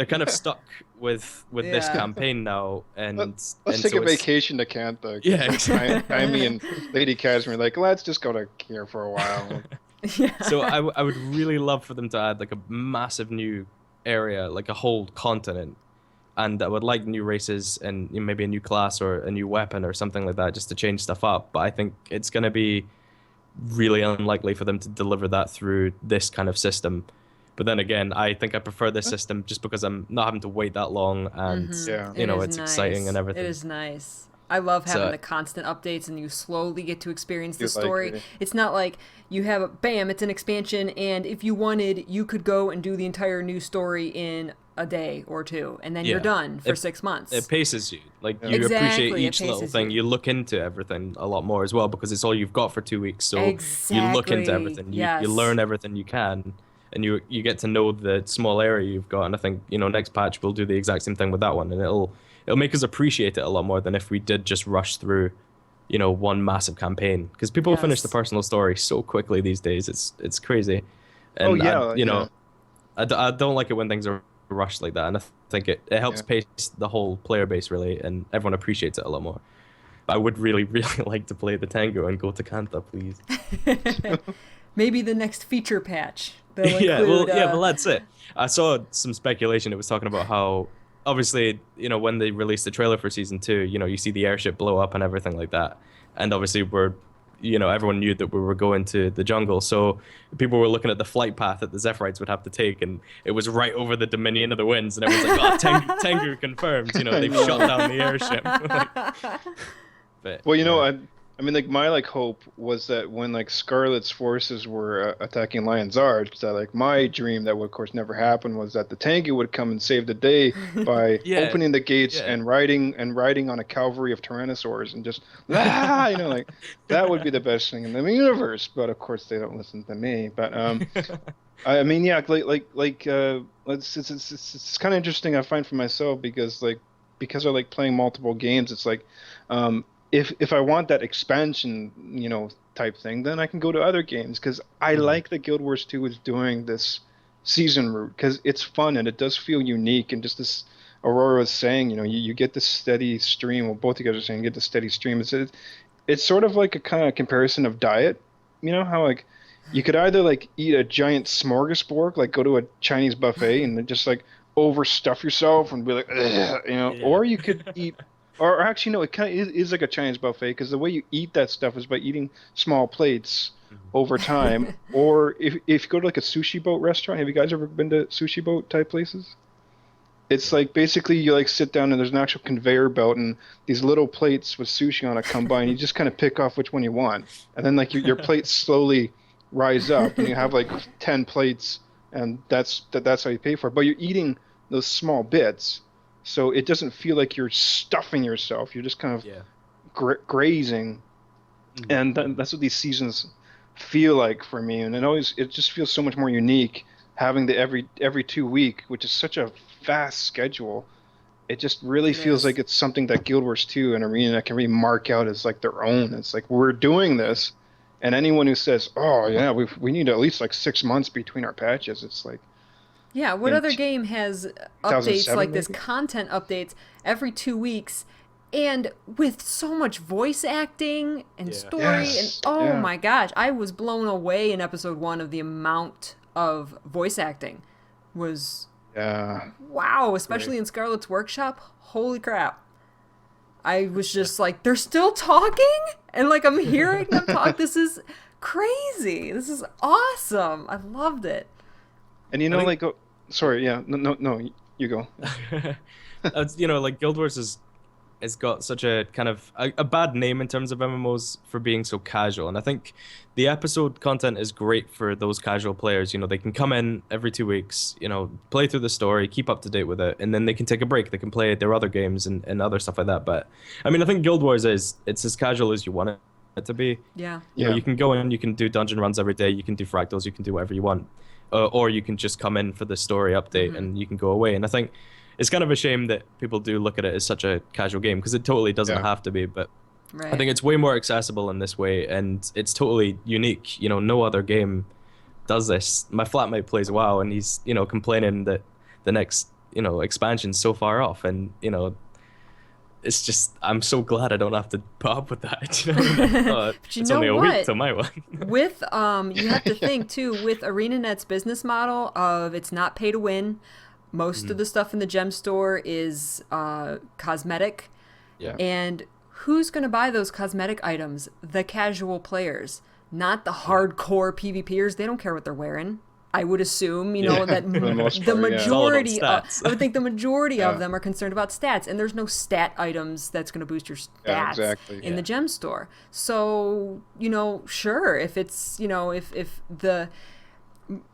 kind of stuck with this campaign now, and let's and take so a vacation to Cantha. Yeah, exactly. Jaime and Lady Casimir like, let's just go to here for a while. So I would really love for them to add like a massive new area, like a whole continent, and I would like new races and maybe a new class or a new weapon or something like that, just to change stuff up. But I think it's going to be really unlikely for them to deliver that through this kind of system. But then again, I think I prefer this system just because I'm not having to wait that long, and it's exciting and everything. It is nice. I love having the constant updates, and you slowly get to experience the story. It's not like you have bam, it's an expansion, and if you wanted, you could go and do the entire new story in a day or two, and then you're done for 6 months. It paces you. Like, you appreciate each little thing. You look into everything a lot more as well, because it's all you've got for 2 weeks. So you look into everything. You learn everything you can, and you get to know the small area you've got. And I think, next patch we'll do the exact same thing with that one, and it'll make us appreciate it a lot more than if we did just rush through, one massive campaign. Because people finish the personal story so quickly these days. It's crazy. And I don't like it when things are rushed like that, and I think it helps pace the whole player base really, and everyone appreciates it a lot more. But I would really, really like to play the Tango and go to Cantha, please. Maybe the next feature patch. Well, that's it. I saw some speculation. It was talking about how, obviously, when they released the trailer for season 2, you see the airship blow up and everything like that. And obviously we're everyone knew that we were going to the jungle. So people were looking at the flight path that the Zephyrites would have to take, and it was right over the Dominion of the Winds. And everyone's like, oh, Tengu confirmed. They've shot down the airship. Well, I mean, like my hope was that when Scarlet's forces were attacking Lion's Arch, that my dream that would of course never happen was that the Tengu would come and save the day by opening the gates and riding on a cavalry of Tyrannosaurs and just that would be the best thing in the universe. But of course they don't listen to me. But I mean, yeah, it's kind of interesting I find for myself because I like playing multiple games. It's if I want that expansion, type thing, then I can go to other games because I like that Guild Wars 2 is doing this season route because it's fun and it does feel unique. And just this, Aurora was saying, you get this steady stream. Well, both of you guys are saying you get the steady stream. It's sort of like a kind of comparison of diet. How you could either eat a giant smorgasbord, go to a Chinese buffet and then just overstuff yourself and be like, ugh, or you could eat. Or actually, no, it kind of is like a Chinese buffet because the way you eat that stuff is by eating small plates over time. Or if you go to a sushi boat restaurant, have you guys ever been to sushi boat type places? It's basically you sit down and there's an actual conveyor belt and these little plates with sushi on it come by and you just kind of pick off which one you want. And then your plates slowly rise up and you have 10 plates and that's how you pay for it. But you're eating those small bits. So it doesn't feel like you're stuffing yourself. You're just kind of grazing. And that's what these seasons feel like for me. And it just feels so much more unique having the every 2 week, which is such a fast schedule. It just really feels like it's something that Guild Wars 2 and Arena can really mark out as their own. It's we're doing this. And anyone who says, oh, yeah, we need at least 6 months between our patches, it's yeah, what other game has updates like this, content updates every 2 weeks, and with so much voice acting and story, and my gosh, I was blown away in episode 1 of the amount of voice acting. Was wow, especially in Scarlet's workshop. Holy crap. I was just they're still talking? And I'm hearing them talk. This is crazy. This is awesome. I loved it. And sorry, yeah, no, you go. Guild Wars has got such a kind of a bad name in terms of MMOs for being so casual, and I think the episode content is great for those casual players. They can come in every 2 weeks, play through the story, keep up to date with it, and then they can take a break. They can play their other games and other stuff like that. But I mean, I think Guild Wars it's as casual as you want it to be. Yeah. You can go in, you can do dungeon runs every day, you can do fractals, you can do whatever you want. Or you can just come in for the story update and you can go away. And I think it's kind of a shame that people do look at it as such a casual game because it totally doesn't have to be. But I think it's way more accessible in this way and it's totally unique. No other game does this. My flatmate plays WoW and he's, complaining that the next, expansion's so far off. And, it's just, I'm so glad I don't have to put up with that. It's only a week till my one. With, you have to think too, with ArenaNet's business model of it's not pay to win. Most of the stuff in the gem store is cosmetic. Yeah. And who's going to buy those cosmetic items? The casual players, not the hardcore PvPers. They don't care what they're wearing. I would assume, that the majority, I would think the majority of them are concerned about stats, and there's no stat items that's going to boost your stats in the gem store. So, sure, if it's, if the,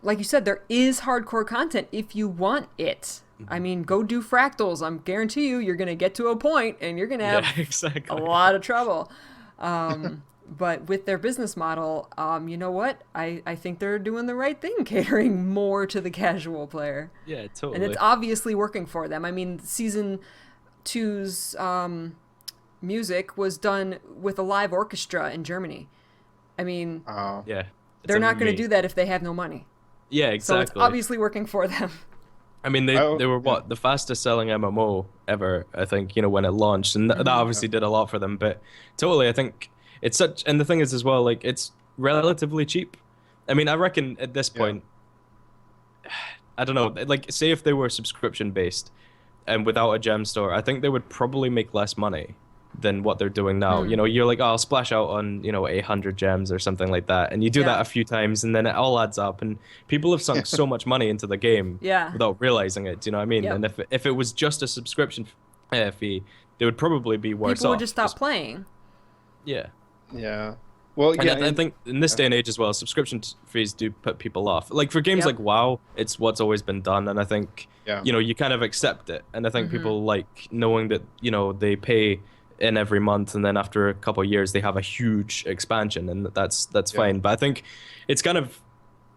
like you said, there is hardcore content if you want it. I mean, go do fractals. I'm guarantee you're going to get to a point and you're going to have a lot of trouble. But with their business model, you know what? I think they're doing the right thing, catering more to the casual player. Yeah, totally. And it's obviously working for them. I mean, Season 2's music was done with a live orchestra in Germany. I mean, they're not going to do that if they have no money. Yeah, exactly. So it's obviously working for them. I mean, they were the fastest selling MMO ever, I think, when it launched. And that obviously did a lot for them. But totally, I think it's such, and the thing is as well, it's relatively cheap. I mean, I reckon at this point, I don't know, say if they were subscription based and without a gem store, I think they would probably make less money than what they're doing now. You know, you're like, oh, I'll splash out on, 800 gems or something like that. And you do that a few times and then it all adds up. And people have sunk so much money into the game without realizing it. Do you know what I mean? Yep. And if it was just a subscription fee, they would probably be worse off. People would just stop playing. Yeah. Yeah. Well, and I think in this day and age as well, subscription fees do put people off. Like for games like WoW, it's what's always been done. And I think, you kind of accept it. And I think people like knowing that, they pay in every month, and then after a couple of years they have a huge expansion, and that's fine. But I think it's kind of,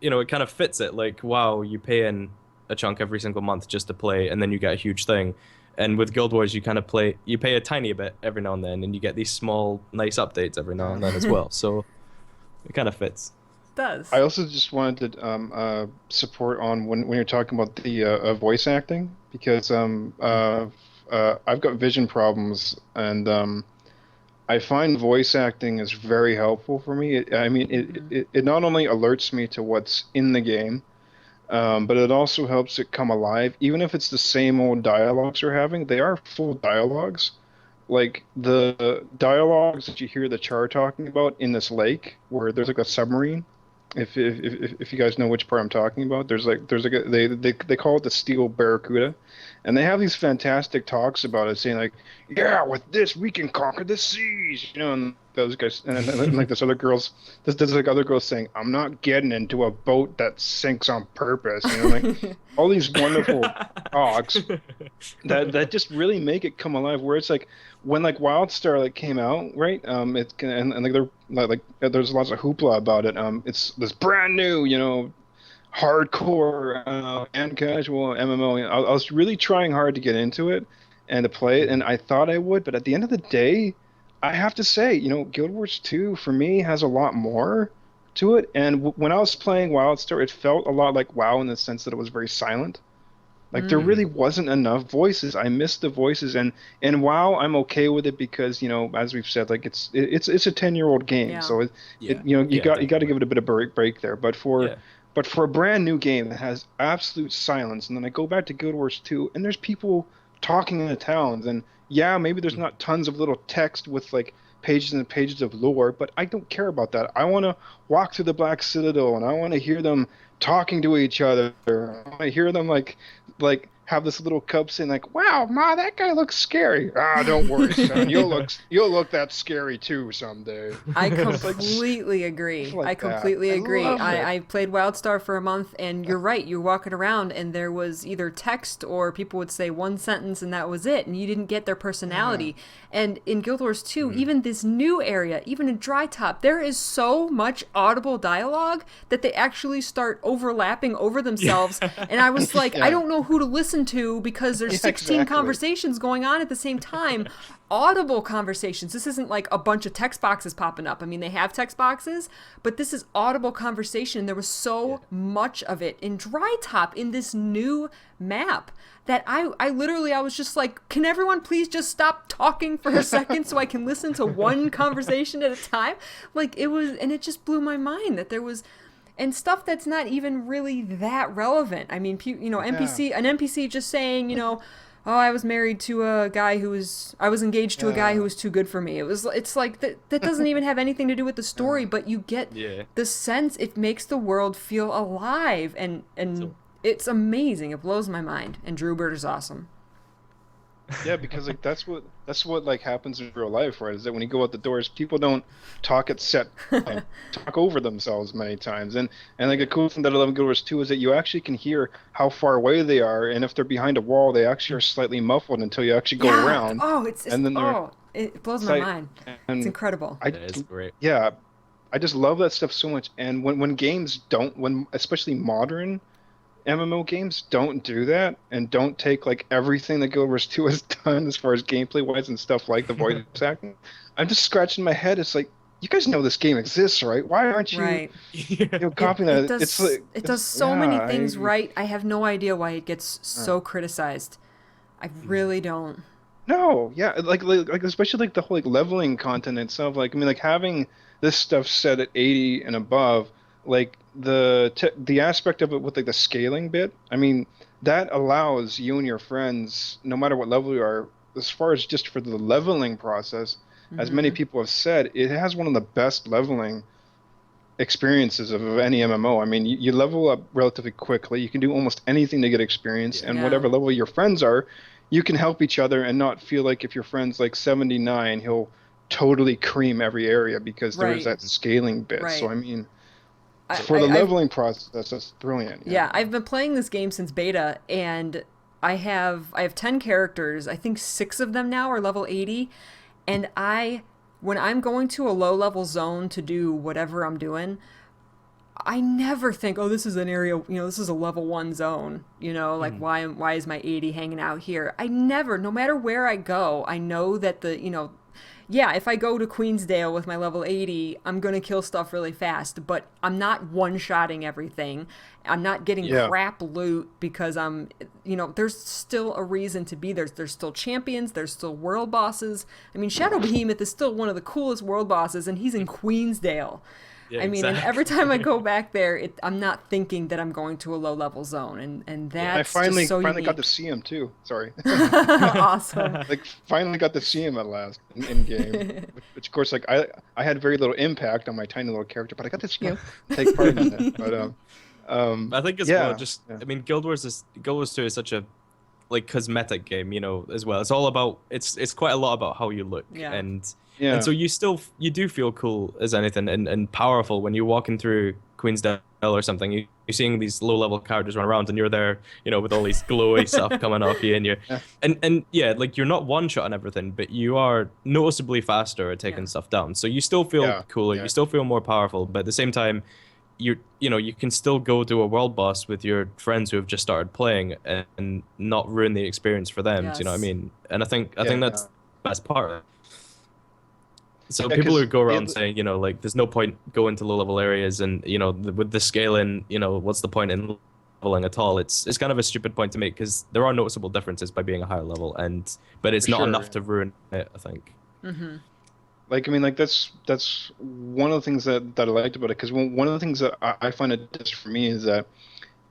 it kind of fits it. Like, wow, you pay in a chunk every single month just to play, and then you get a huge thing. And with Guild Wars, you kind of you pay a tiny bit every now and then, and you get these small, nice updates every now and then as well. So it kind of fits. It does. I also just wanted to support on when you're talking about the voice acting, because I've got vision problems, and I find voice acting is very helpful for me. It not only alerts me to what's in the game, but it also helps it come alive. Even if it's the same old dialogues we're having, they are full dialogues. Like the dialogues that you hear the Char talking about in this lake, where there's like a submarine. If you guys know which part I'm talking about, they call it the Steel Barracuda, and they have these fantastic talks about it, saying like, yeah, with this we can conquer the seas, and those guys, and like there's like other girls saying, I'm not getting into a boat that sinks on purpose, like all these wonderful talks that just really make it come alive. Where it's like when like WildStar came out, right? There's lots of hoopla about it. It's this brand new, hardcore and casual MMO. I was really trying hard to get into it and to play it, and I thought I would, but at the end of the day, I have to say, Guild Wars 2 for me has a lot more to it. And when I was playing WildStar, it felt a lot like WoW in the sense that it was very silent. Like there really wasn't enough voices. I missed the voices, and WoW I'm okay with it because as we've said, like it's a 10-year-old game, so you got to give it a bit of break there. But for a brand new game that has absolute silence, and then I go back to Guild Wars 2, and there's people talking in the towns, and maybe there's not tons of little text with like pages and pages of lore, but I don't care about that. I want to walk through the Black Citadel, and I want to hear them talking to each other. I want to hear them like have this little cub saying like, "Wow, Ma, that guy looks scary." Ah, don't worry, son. You'll look that scary too someday. I completely agree. I completely agree. I played WildStar for a month, and you're right. You're walking around, and there was either text or people would say one sentence, and that was it, and you didn't get their personality. And in Guild Wars 2, even this new area, even in Dry Top, there is so much audible dialogue that they actually start overlapping over themselves. And I was like, I don't know who to listen to because there's 16 conversations going on at the same time. Audible conversations. This isn't like a bunch of text boxes popping up. I mean, they have text boxes, but this is audible conversation. There was so much of it in Dry Top in this new map that I was just like, can everyone please just stop talking for a second so I can listen to one conversation at a time? Like it just blew my mind that there was, and stuff that's not even really that relevant. I mean, an NPC just saying, oh, I was married to a guy I was engaged to a guy who was too good for me. It's like that doesn't even have anything to do with the story, but you get the sense it makes the world feel alive, and it's amazing. It blows my mind. And Drewbert is awesome. Yeah, because like that's what like happens in real life, right? Is that when you go out the doors, people don't talk at set, talk over themselves many times. And like a cool thing that I love in Guild Wars 2 is that you actually can hear how far away they are, and if they're behind a wall, they actually are slightly muffled until you actually go around. Oh, it blows my mind. It's incredible. That is great. Yeah, I just love that stuff so much. And when games don't, especially modern MMO games don't do that and don't take like everything that Guild Wars 2 has done as far as gameplay wise and stuff like the voice acting, I'm just scratching my head. It's like, you guys know this game exists, right? Why aren't you, copying that? It does so many things right. I have no idea why it gets so criticized. I really don't. No, yeah, like especially like the whole like leveling content itself. Like I mean, like having this stuff set at 80 and above, like the aspect of it with like the scaling bit, I mean, that allows you and your friends, no matter what level you are, as far as just for the leveling process, as many people have said, it has one of the best leveling experiences of any MMO. I mean, you level up relatively quickly. You can do almost anything to get experience, and whatever level your friends are, you can help each other and not feel like if your friend's like 79, he'll totally cream every area because there's that scaling bit. So I mean, for the leveling process, that's brilliant. Yeah, I've been playing this game since beta, and I have 10 characters. I think 6 of them now are level 80, and when I'm going to a low level zone to do whatever I'm doing, I never think, oh, this is an area, this is a level 1 zone, like why is my 80 hanging out here? I never, no matter where I go, I know that if I go to Queensdale with my level 80, I'm going to kill stuff really fast, but I'm not one-shotting everything. I'm not getting crap loot because there's still a reason to be there. There's still champions. There's still world bosses. I mean, Shadow Behemoth is still one of the coolest world bosses, and he's in Queensdale. Yeah, I mean, and every time I go back there, I'm not thinking that I'm going to a low-level zone, and that's just so finally unique. got to see him too. Sorry. Awesome. Like finally got to see him at last in game, which of course, like I had very little impact on my tiny little character, but I got to see him take part in it. But I think as well, I mean, Guild Wars 2 is such a cosmetic game, as well. It's all about it's quite a lot about how you look and so you do feel cool as anything and powerful when you're walking through Queensdale or something. You're seeing these low-level characters run around and you're there, with all these glowy stuff coming off you and you're not one-shot and everything, but you are noticeably faster at taking stuff down. So you still feel cooler, you still feel more powerful, but at the same time, you can still go to a world boss with your friends who have just started playing and not ruin the experience for them. Do you know what I mean? And I think that's the best part of it. So people who go around saying, there's no point going to low-level areas and, with the scaling, what's the point in leveling at all? It's kind of a stupid point to make because there are noticeable differences by being a higher level, but it's not enough to ruin it, I think. Mm-hmm. Like, I mean, like, that's one of the things that I liked about it, because one of the things that I find it does for me is that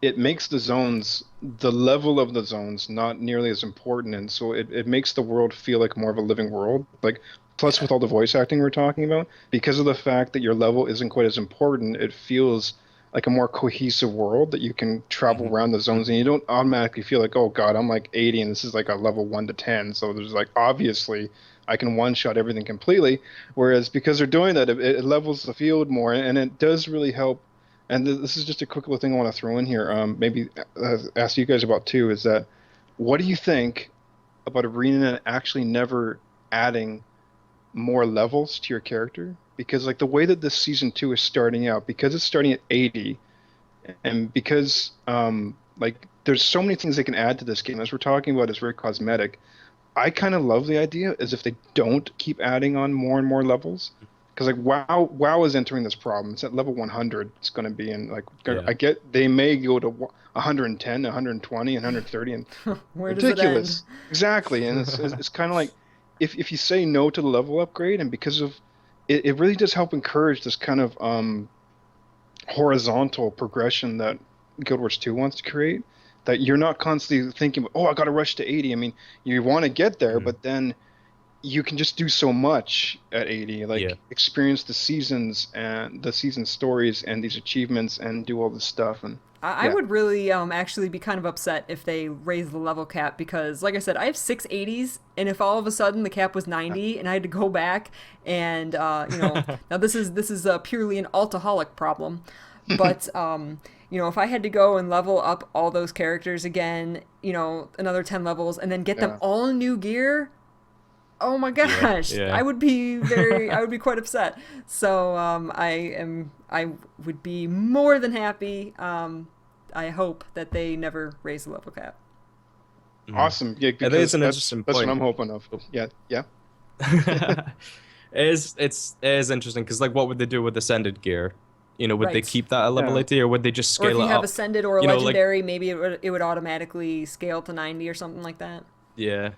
it makes the level of the zones not nearly as important, and so it makes the world feel like more of a living world. Like, plus with all the voice acting we're talking about, because of the fact that your level isn't quite as important, it feels like a more cohesive world that you can travel around the zones, and you don't automatically feel like, oh god, I'm like 80 and this is like a level 1 to 10, so there's like obviously I can one-shot everything completely. Whereas because they're doing that, it levels the field more, and it does really help. And this is just a quick little thing I want to throw in here. Maybe ask you guys about too. Is that what do you think about Arena actually never adding more levels to your character? Because like the way that this season 2 is starting out, because it's starting at 80, and because like there's so many things they can add to this game, as we're talking about, it's very cosmetic. I kind of love the idea as if they don't keep adding on more and more levels, because like WoW is entering this problem. It's at level 100. It's going to be in like I get they may go to 110, 120, and 130, and where does ridiculous. it end? Exactly, and it's kind of like if you say no to the level upgrade, and because of it really does help encourage this kind of horizontal progression that Guild Wars 2 wants to create. That you're not constantly thinking, oh, I got to rush to 80. I mean, you want to get there, but then you can just do so much at 80. Like experience the seasons and the season stories and these achievements and do all this stuff. And I would really actually be kind of upset if they raise the level cap, because like I said, I have 6 80s, and if all of a sudden the cap was 90 and I had to go back and now this is purely an altaholic problem, but if I had to go and level up all those characters again, another 10 levels, and then get them all new gear, oh my gosh, I would be quite upset. So I would be more than happy. I hope that they never raise the level cap. Awesome. Yeah, because it's an interesting point. That's what I'm hoping of. Yeah. It is interesting, because like what would they do with Ascended gear? Would they keep that at level 80, or would they just scale it up? Or if you have Ascended or a Legendary, maybe it would automatically scale to 90 or something like that. Yeah.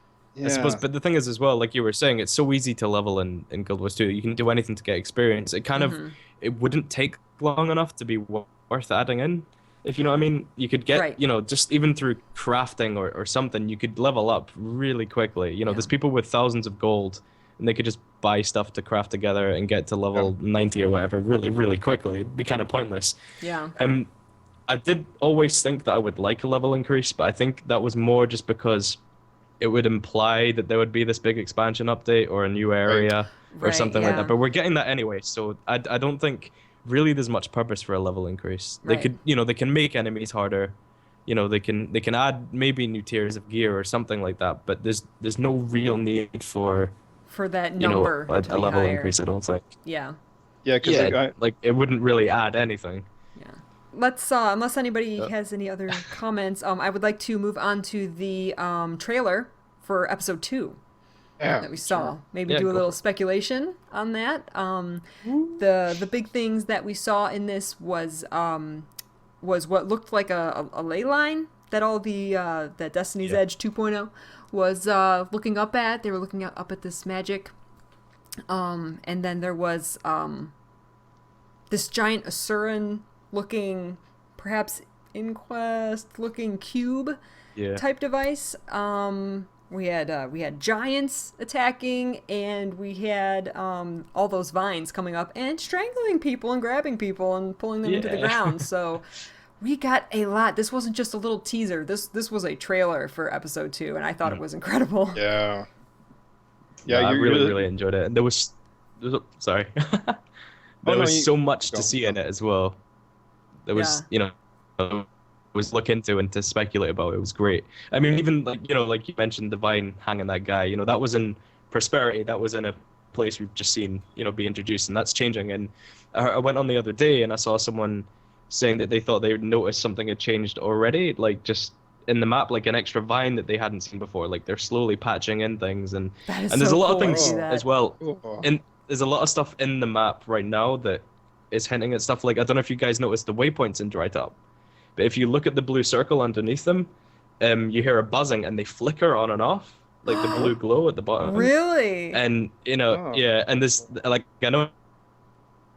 I suppose, but the thing is as well, like you were saying, it's so easy to level in Guild Wars 2. You can do anything to get experience. It kind of, it wouldn't take long enough to be worth adding in. if you know what I mean. You could get, Right. you know, just even through crafting or something, you could level up really quickly. You know, there's people with thousands of gold, and they could just buy stuff to craft together and get to level 90 or whatever really, really quickly. It'd be kind of pointless. Yeah. I did always think that I would like a level increase, but I think that was more just because it would imply that there would be this big expansion update or a new area or something like that. But we're getting that anyway, so I don't think really there's much purpose for a level increase. They could, you know, they can make enemies harder. You know, they can add maybe new tiers of gear or something like that, but there's no real need for that number, you know, a level higher. increase, I don't think. Yeah. Yeah, because like it wouldn't really add anything. Yeah. Let's unless anybody has any other comments, I would like to move on to the trailer for episode 2 that we saw. Sure. Maybe do a little speculation on that. The big things that we saw in this was what looked like a ley line that all the that Destiny's Edge 2.0 was looking up at. They were looking up at this magic, and then there was this giant Asuran looking, perhaps Inquest looking cube type device. We had giants attacking, and we had all those vines coming up and strangling people and grabbing people and pulling them into the ground. So we got a lot. This wasn't just a little teaser. This was a trailer for episode 2, and I thought it was incredible. Yeah. I really enjoyed it. And there was sorry. There was so much to see in it as well. There was, you know, was look into and to speculate about. It was great. I mean, even like, you know, like you mentioned, the vine hanging that guy, you know, that was in Prosperity. That was in a place we've just seen, you know, be introduced, and that's changing. And I went on the other day and I saw someone saying that they thought they noticed something had changed already, like just in the map, like an extra vine that they hadn't seen before. Like they're slowly patching in things, and there's a lot of things as well. And there's a lot of stuff in the map right now that is hinting at stuff like, I don't know if you guys noticed the waypoints in Dry Top, but if you look at the blue circle underneath them, you hear a buzzing and they flicker on and off, like the blue glow at the bottom. Really? And, you know, and this, like, I know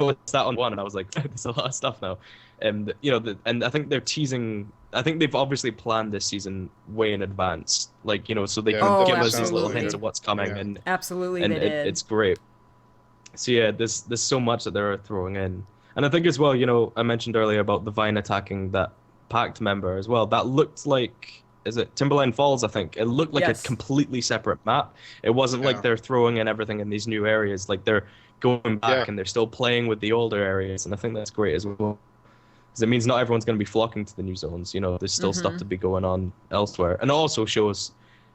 it's that on one, and I was like, there's a lot of stuff now. And, you know, and I think they're teasing, I think they've obviously planned this season way in advance, like, you know, so they can give us these little hints of what's coming. And absolutely, and they did. It's great. So yeah, there's so much that they're throwing in. And I think as well, you know, I mentioned earlier about the vine attacking that Pact member as well. That looked like, is it Timberline Falls, I think? It looked like a completely separate map. It wasn't like they're throwing in everything in these new areas. Like they're going back and they're still playing with the older areas. And I think that's great as well. Because it means not everyone's going to be flocking to the new zones. You know, there's still stuff to be going on elsewhere. And it also shows,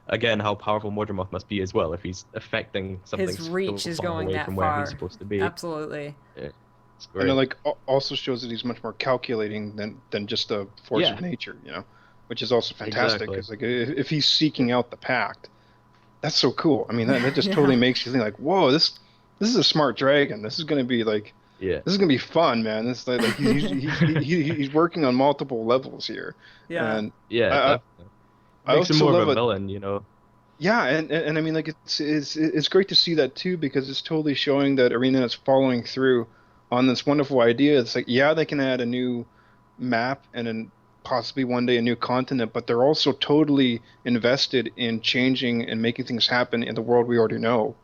again, how powerful Mordremoth must be as well if he's affecting something. His reach is going away that from far. where he's supposed to be. Absolutely. Yeah, it's great. And it like also shows that he's much more calculating than just a force of nature, you know, which is also fantastic. Because like if he's seeking out the Pact, that's so cool. I mean, that just totally makes you think like, whoa, this is a smart dragon. This is going to be like, this is going to be fun, man. This like he's working on multiple levels here. Yeah. And I makes him more of a villain, you know. Yeah, and I mean, like it's great to see that too, because it's totally showing that Arena is following through on this wonderful idea. It's like, yeah, they can add a new map and then possibly one day a new continent, but they're also totally invested in changing and making things happen in the world we already know,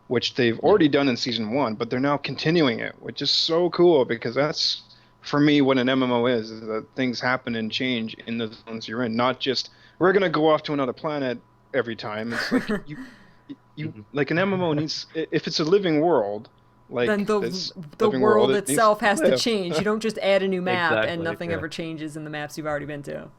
which they've already done in season 1, but they're now continuing it, which is so cool, because that's, for me, what an MMO is that things happen and change in the zones you're in, not just, we're going to go off to another planet every time. It's like, you like an MMO needs, if it's a living world, like then the world itself has to change. You don't just add a new map and nothing ever changes in the maps you've already been to.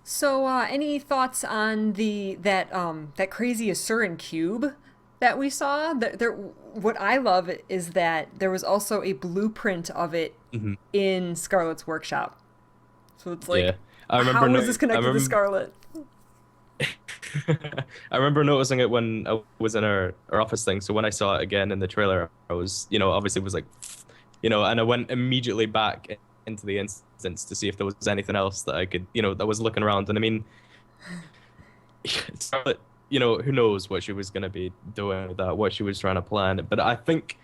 So, any thoughts on that crazy Asuran cube that we saw? What I love is that there was also a blueprint of it in Scarlet's workshop. So it's like, how is this connected to Scarlet? I remember noticing it when I was in our office thing. So when I saw it again in the trailer, I was, you know, obviously was like, you know, and I went immediately back into the instance to see if there was anything else that I could, you know, that was looking around. And I mean, Scarlet, you know, who knows what she was going to be doing with that, what she was trying to plan. But I think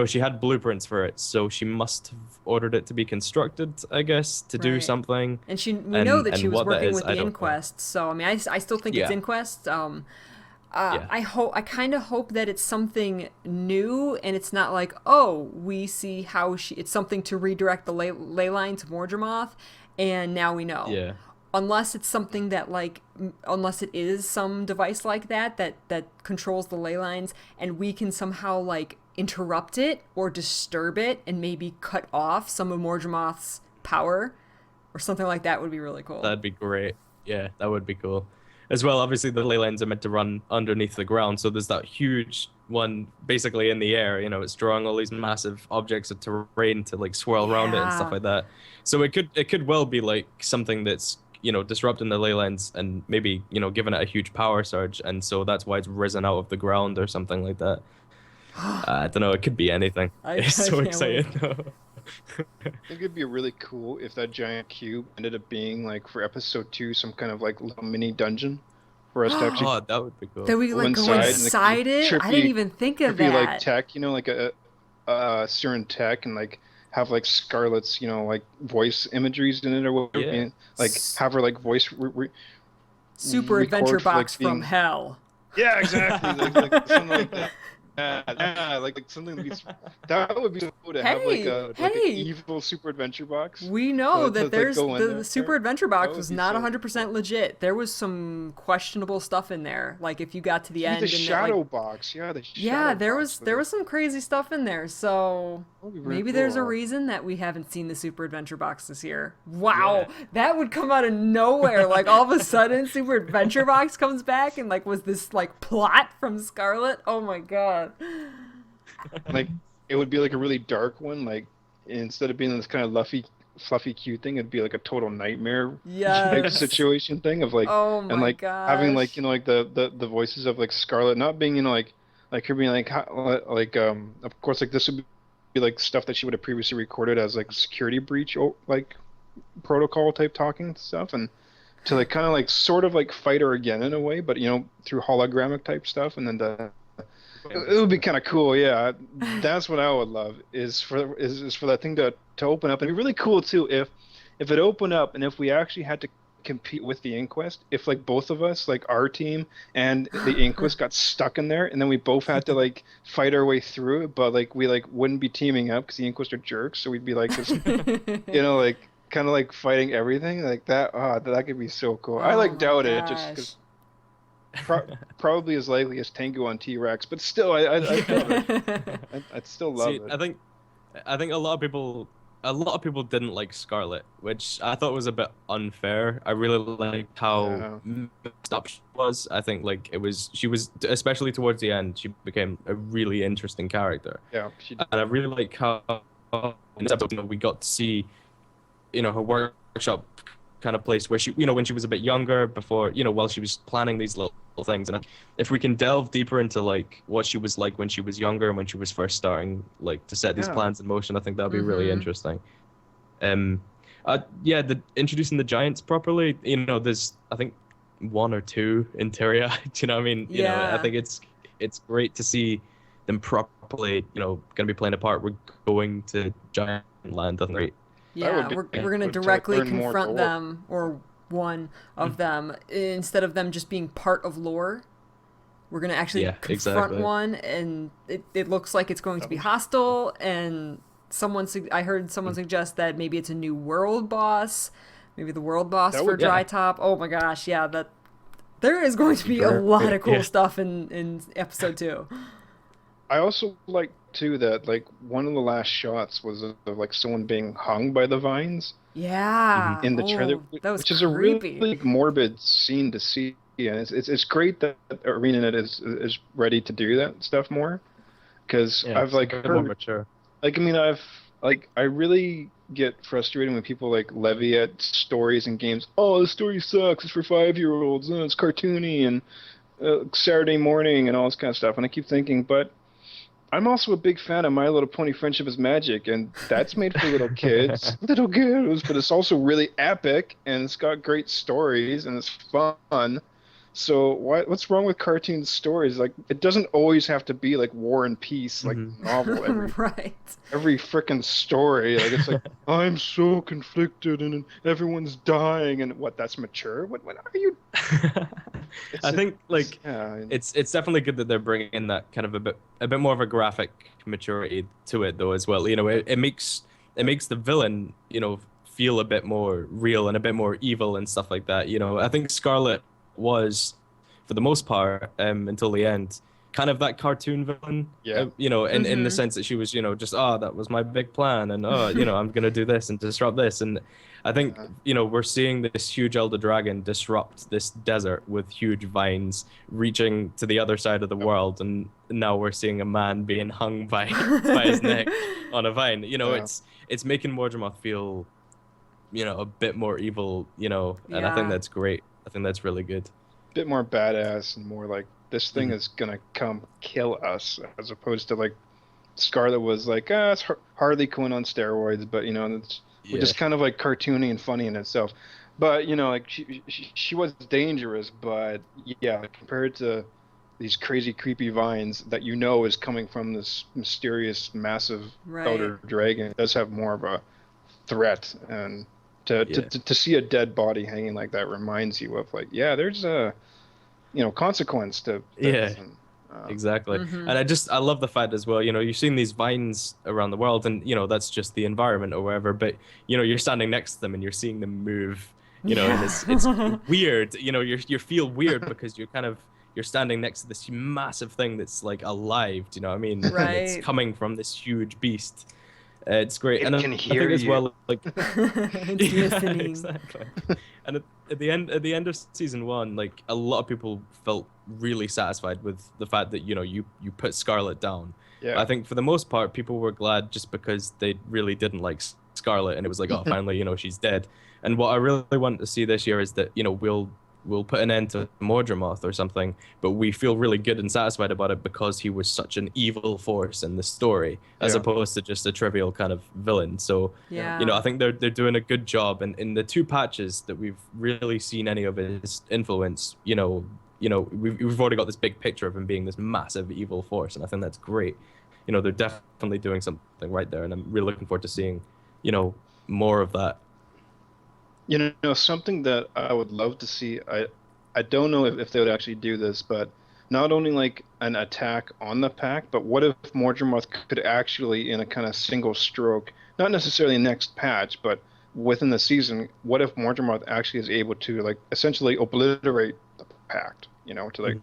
she had blueprints for it, so she must have ordered it to be constructed, I guess, to do something. And we know that she was working with the Inquest, know. so I mean, I still think it's Inquest. I kind of hope that it's something new, and it's not like, oh, we see how it's something to redirect the ley line to Mordremoth, and now we know. Yeah. Unless it's something that, like, unless it is some device like that controls the ley lines, and we can somehow, like, interrupt it or disturb it and maybe cut off some of Mordremoth's power or something like that would be really cool. That'd be great. Yeah, that would be cool. As well, obviously, the ley lines are meant to run underneath the ground, so there's that huge one basically in the air. It's drawing all these massive objects of terrain to, like, swirl around it and stuff like that. So it could well be, like, something that's, disrupting the ley lines and maybe, giving it a huge power surge, and so that's why it's risen out of the ground or something like that. I don't know, it could be anything. I'm so excited. I think it'd be really cool if that giant cube ended up being, like, for episode 2, some kind of, like, little mini dungeon for us to actually. Oh, that would be cool. That we, like, go inside it? I didn't even think of that. Like tech, like a certain tech, and, like, have, like, Scarlet's, like, voice imageries in it or whatever. And, like, have her, like, voice. Super adventure box from hell. Yeah, exactly. like something like that. Like something that would be so cool to have, like an evil super adventure box. We know that there's the super adventure box was not 100% legit. There was some questionable stuff in there. Like if you got to the end, the shadow box, there was some crazy stuff in there. So maybe there's a reason that we haven't seen the super adventure box this year. Wow, that would come out of nowhere. Like all of a sudden, super adventure box comes back and, like, was this, like, plot from Scarlet? Oh my god. Like it would be like a really dark one, like instead of being this kind of fluffy cute thing, it'd be like a total nightmare type situation thing of, like, and, like, having, like, like the voices of, like, Scarlet not being, like her being like of course, like, this would be like stuff that she would have previously recorded as, like, security breach or, like, protocol type talking stuff, and to, like, kind of, like, sort of, like, fight her again in a way, but through hologramic type stuff, and then it would be kind of cool. Yeah, that's what I would love is for that thing to open up. And it'd be really cool too if it opened up and if we actually had to compete with the Inquest, if, like, both of us, like our team and the Inquest, got stuck in there, and then we both had to, like, fight our way through it, but, like, we, like, wouldn't be teaming up because the Inquest are jerks, so we'd be, like, just like, kind of, like, fighting everything like that. That could be so cool. I, like, doubt it just because. Probably as likely as Tango on T-Rex, but still, I'd still love it. I think a lot of people didn't like Scarlet, which I thought was a bit unfair. I really liked how messed up she was. I think, like, she was, especially towards the end, she became a really interesting character. Yeah, and I really like how in this episode, we got to see, her workshop kind of place where she, when she was a bit younger, before, while she was planning these little things. And if we can delve deeper into, like, what she was like when she was younger and when she was first starting, like, to set these plans in motion, I think that'd be really interesting. Introducing the giants properly, there's, I think, 1 or 2 in Tyria. Do you know what I mean? I think it's great to see them properly, going to be playing a part. We're going to Giant Land, I think. Great. Yeah, we're going to directly confront them, or one of them, instead of them just being part of lore. We're going to actually confront one, and it looks like it's going to be hostile, and I heard someone suggest that maybe it's a new world boss, maybe the world boss for Dry Top. Oh my gosh, there is going to be a lot of cool stuff in episode 2. I also like too that, like, one of the last shots was of, like, someone being hung by the vines. Yeah. In the trailer, which is a really, like, morbid scene to see, and it's great that ArenaNet is ready to do that stuff more, because I've, like, heard more mature. Like, I mean, I really get frustrated when people, like, levy at stories and games. Oh, the story sucks. It's for 5-year-olds. It's cartoony and Saturday morning and all this kind of stuff. And I keep thinking, but I'm also a big fan of My Little Pony Friendship is Magic, and that's made for little kids, little girls, but it's also really epic, and it's got great stories, and it's fun. So what's wrong with cartoon stories? Like, it doesn't always have to be like War and Peace, like novel. Every freaking story, like it's like I'm so conflicted and everyone's dying and what? That's mature. What are you? I think like it's definitely good that they're bringing in that kind of a bit more of a graphic maturity to it though as well. You know, it makes the villain, you know, feel a bit more real and a bit more evil and stuff like that. You know, I think Scarlet was, for the most part, until the end, kind of that cartoon villain. Yeah. You know, in the sense that she was, you know, just that was my big plan, and you know, I'm gonna do this and disrupt this. And I think you know, we're seeing this huge elder dragon disrupt this desert with huge vines reaching to the other side of the world, and now we're seeing a man being hung by his neck on a vine. You know, it's making Mordremoth feel, you know, a bit more evil. You know, and I think that's great. I think that's really good. Bit more badass and more like this thing is gonna come kill us, as opposed to like Scarlet was like, it's Harley Quinn on steroids, but you know, it's just kind of like cartoony and funny in itself. But you know, like she was dangerous, but yeah, compared to these crazy creepy vines that you know is coming from this mysterious massive elder dragon, it does have more of a threat. And to see a dead body hanging like that reminds you of like, there's a, you know, consequence to things. Exactly. And I love the fact as well, you know, you've seen these vines around the world and, you know, that's just the environment or wherever, but, you know, you're standing next to them and you're seeing them move, you know, and it's weird, you know, you feel weird because you're standing next to this massive thing that's like alive, do you know what I mean? It's coming from this huge beast. It's great, and I think as well, like, listening. Exactly. And at the end of season 1, like a lot of people felt really satisfied with the fact that, you know, you put Scarlet down. I think for the most part, people were glad just because they really didn't like Scarlet, and it was like, oh, finally, you know, she's dead. And what I really want to see this year is that, you know, we'll put an end to Mordremoth or something, but we feel really good and satisfied about it because he was such an evil force in the story, as opposed to just a trivial kind of villain. So, you know, I think they're doing a good job. And in the 2 patches that we've really seen any of his influence, you know, we've already got this big picture of him being this massive evil force, and I think that's great. You know, they're definitely doing something right there, and I'm really looking forward to seeing, you know, more of that. You know, something that I would love to see, I don't know if they would actually do this, but not only like an attack on the pack, but what if Mordremoth could actually, in a kind of single stroke, not necessarily next patch, but within the season, what if Mordremoth actually is able to like essentially obliterate the pact, you know, to like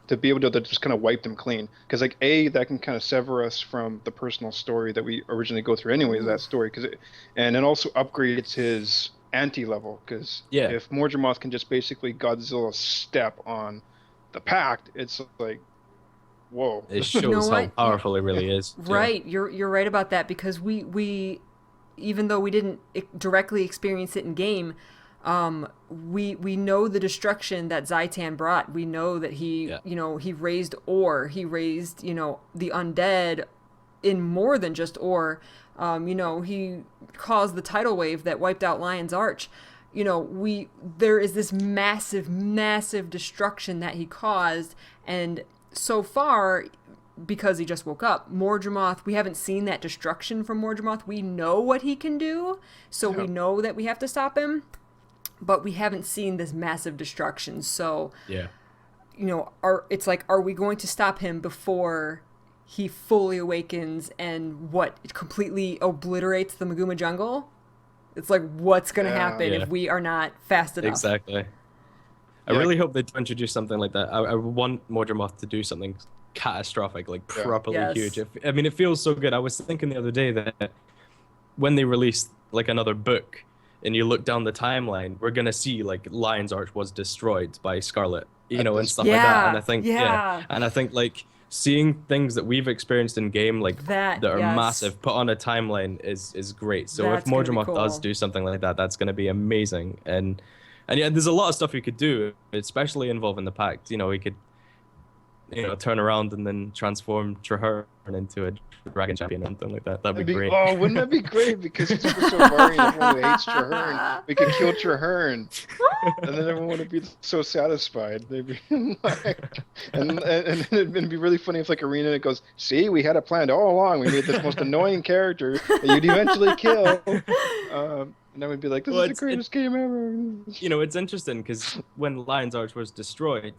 to be able to just kind of wipe them clean? Because like that can kind of sever us from the personal story that we originally go through anyways, that story, and it also upgrades his anti-level, because if Mordremoth can just basically Godzilla step on the pact, it's like, whoa. It shows how powerful it really is. Right, you're right about that, because we even though we didn't directly experience it in game, we know the destruction that Zaitan brought. We know that he you know, he raised he raised, you know, the undead in more than just you know, he caused the tidal wave that wiped out Lion's Arch. You know, there is this massive destruction that he caused, and so far, because he just woke up, Mordremoth, we haven't seen that destruction from Mordremoth. We know what he can do, so we know that we have to stop him, but we haven't seen this massive destruction. So, you know, it's like, are we going to stop him before he fully awakens and it completely obliterates the Maguuma jungle? It's like, what's going to happen if we are not fast enough? Exactly. I really hope they introduce something like that. I want Mordremoth to do something catastrophic, like properly huge. I mean, it feels so good. I was thinking the other day that when they released like another book and you look down the timeline, we're going to see like Lion's Arch was destroyed by Scarlet, you know, and stuff like that. And I think, and I think like, seeing things that we've experienced in game like that are massive put on a timeline is great. So if Mordremoth does do something like that, that's going to be amazing. And yeah, there's a lot of stuff he could do, especially involving the pact. You know, he could turn around and then transform Traherne into a dragon champion or something like that. That'd be great. Oh, wouldn't that be great? Because it's super Sylvari and everyone who hates Traherne, we could kill Traherne, and then everyone would be so satisfied. They'd be like, and it'd be really funny if like Arena goes, "See, we had a plan all along. We made this most annoying character that you'd eventually kill." And then we'd be like, "This is the greatest game ever." It's interesting because when Lion's Arch was destroyed,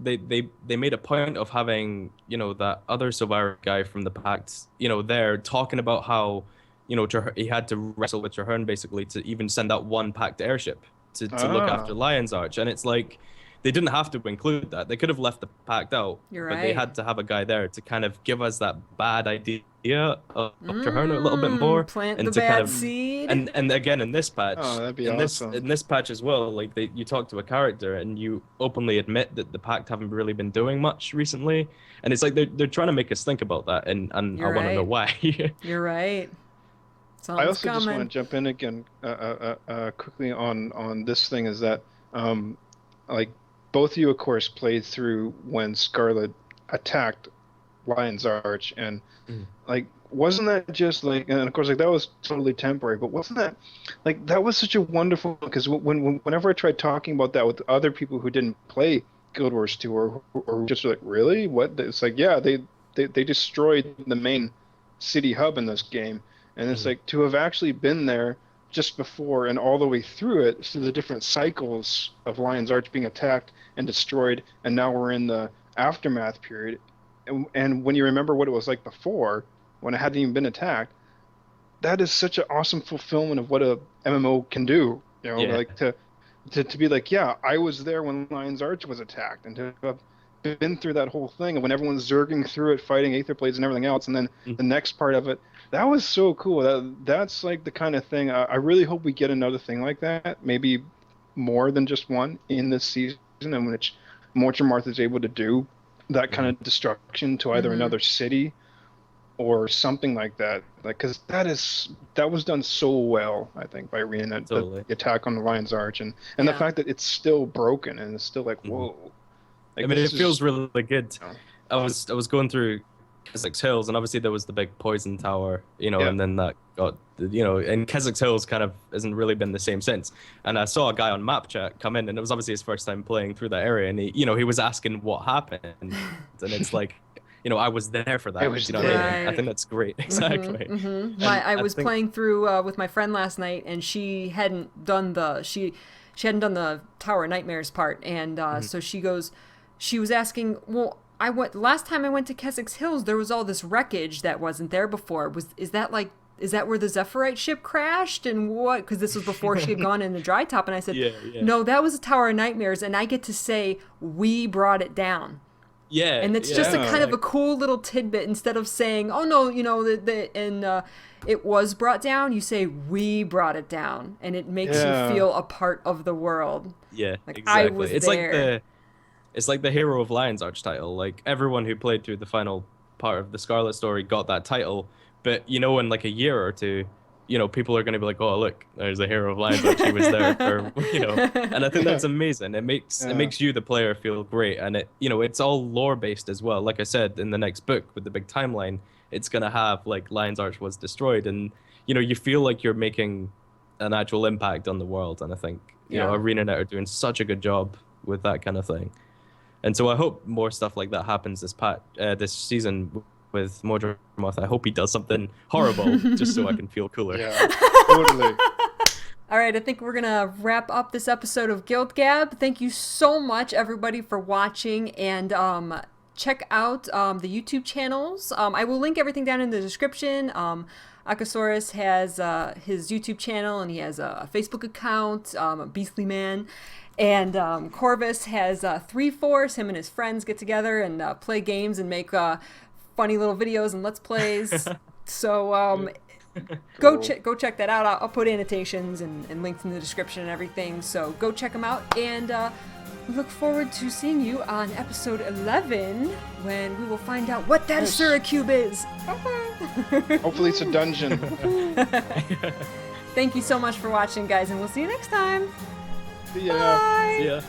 they made a point of having that other Sylvari guy from the Pact there talking about how he had to wrestle with Traherne basically to even send out one Pact airship to look after Lion's Arch, and it's like they didn't have to include that. They could have left the Pact out, but they had to have a guy there to kind of give us that bad idea of Traherne a little bit more, plant and the to bad kind of seed. And again in this patch, that'd be awesome. In this patch as well, like you talk to a character and you openly admit that the Pact haven't really been doing much recently, and it's like they're trying to make us think about that, and I want to know why. You're right. I also just want to jump in again quickly on this thing is that like both of you of course played through when Scarlet attacked Lion's Arch, and like wasn't that just like, and of course like that was totally temporary, but wasn't that like that was such a wonderful, because whenever I tried talking about that with other people who didn't play Guild Wars 2 or just like, really what, it's like, yeah, they destroyed the main city hub in this game, and it's like to have actually been there just before and all the way through it, through the different cycles of Lion's Arch being attacked and destroyed, and now we're in the aftermath period, and when you remember what it was like before, when it hadn't even been attacked, that is such an awesome fulfillment of what a MMO can do. Like to be like, yeah, I was there when Lion's Arch was attacked, and to have been through that whole thing, and when everyone's zerging through it, fighting Aether Blades and everything else, and then the next part of it, that was so cool. That's like the kind of thing, I really hope we get another thing like that, maybe more than just one in this season, in which Mordremoth is able to do that kind of destruction to either another city or something like that. Like, because that was done so well, I think, by Arena, the attack on the Lion's Arch, and the fact that it's still broken and it's still like, whoa. Like, I mean, it feels really good. I was going through Keswick's Hills, and obviously there was the big poison tower, and then that got, and Keswick's Hills kind of hasn't really been the same since. And I saw a guy on map chat come in, and it was obviously his first time playing through that area, and he was asking what happened, and it's like, I was there for that. I think that's great. Exactly. I was playing through with my friend last night, and she hadn't done the Tower of Nightmares part, and so she was asking, well, last time I went to Keswick's Hills, there was all this wreckage that wasn't there before. Is that where the Zephyrite ship crashed, and what? Because this was before she had gone in the dry top, and I said, no, that was a Tower of Nightmares, and I get to say we brought it down. Yeah, and it's just a kind of a cool little tidbit. Instead of saying, "Oh no, it was brought down," you say, "We brought it down," and it makes you feel a part of the world. Yeah, like, exactly. I was there. It's like the Hero of Lion's Arch title. Like, everyone who played through the final part of the Scarlet story got that title, but in like a year or two, people are going to be like, oh, look, there's the Hero of Lion's Arch. He was there for, and I think that's amazing. It makes you, the player, feel great. And it's all lore based as well. Like I said, in the next book with the big timeline, it's going to have like Lion's Arch was destroyed, and, you feel like you're making an actual impact on the world. And I think, ArenaNet are doing such a good job with that kind of thing. And so I hope more stuff like that happens this season with Mordremoth. I hope he does something horrible just so I can feel cooler. Yeah, totally. All right, I think we're going to wrap up this episode of GuildGab. Thank you so much, everybody, for watching. And check out the YouTube channels. I will link everything down in the description. Akasaurus has his YouTube channel, and he has a Facebook account, Beastly Man. And Corvus has 3-Force. Him and his friends get together and play games and make funny little videos and Let's Plays. So go check that out. I'll put annotations and links in the description and everything. So go check them out. And we look forward to seeing you on episode 11 when we will find out what that Asura Cube is. Hopefully it's a dungeon. Thank you so much for watching, guys, and we'll see you next time. See ya. Bye. See ya.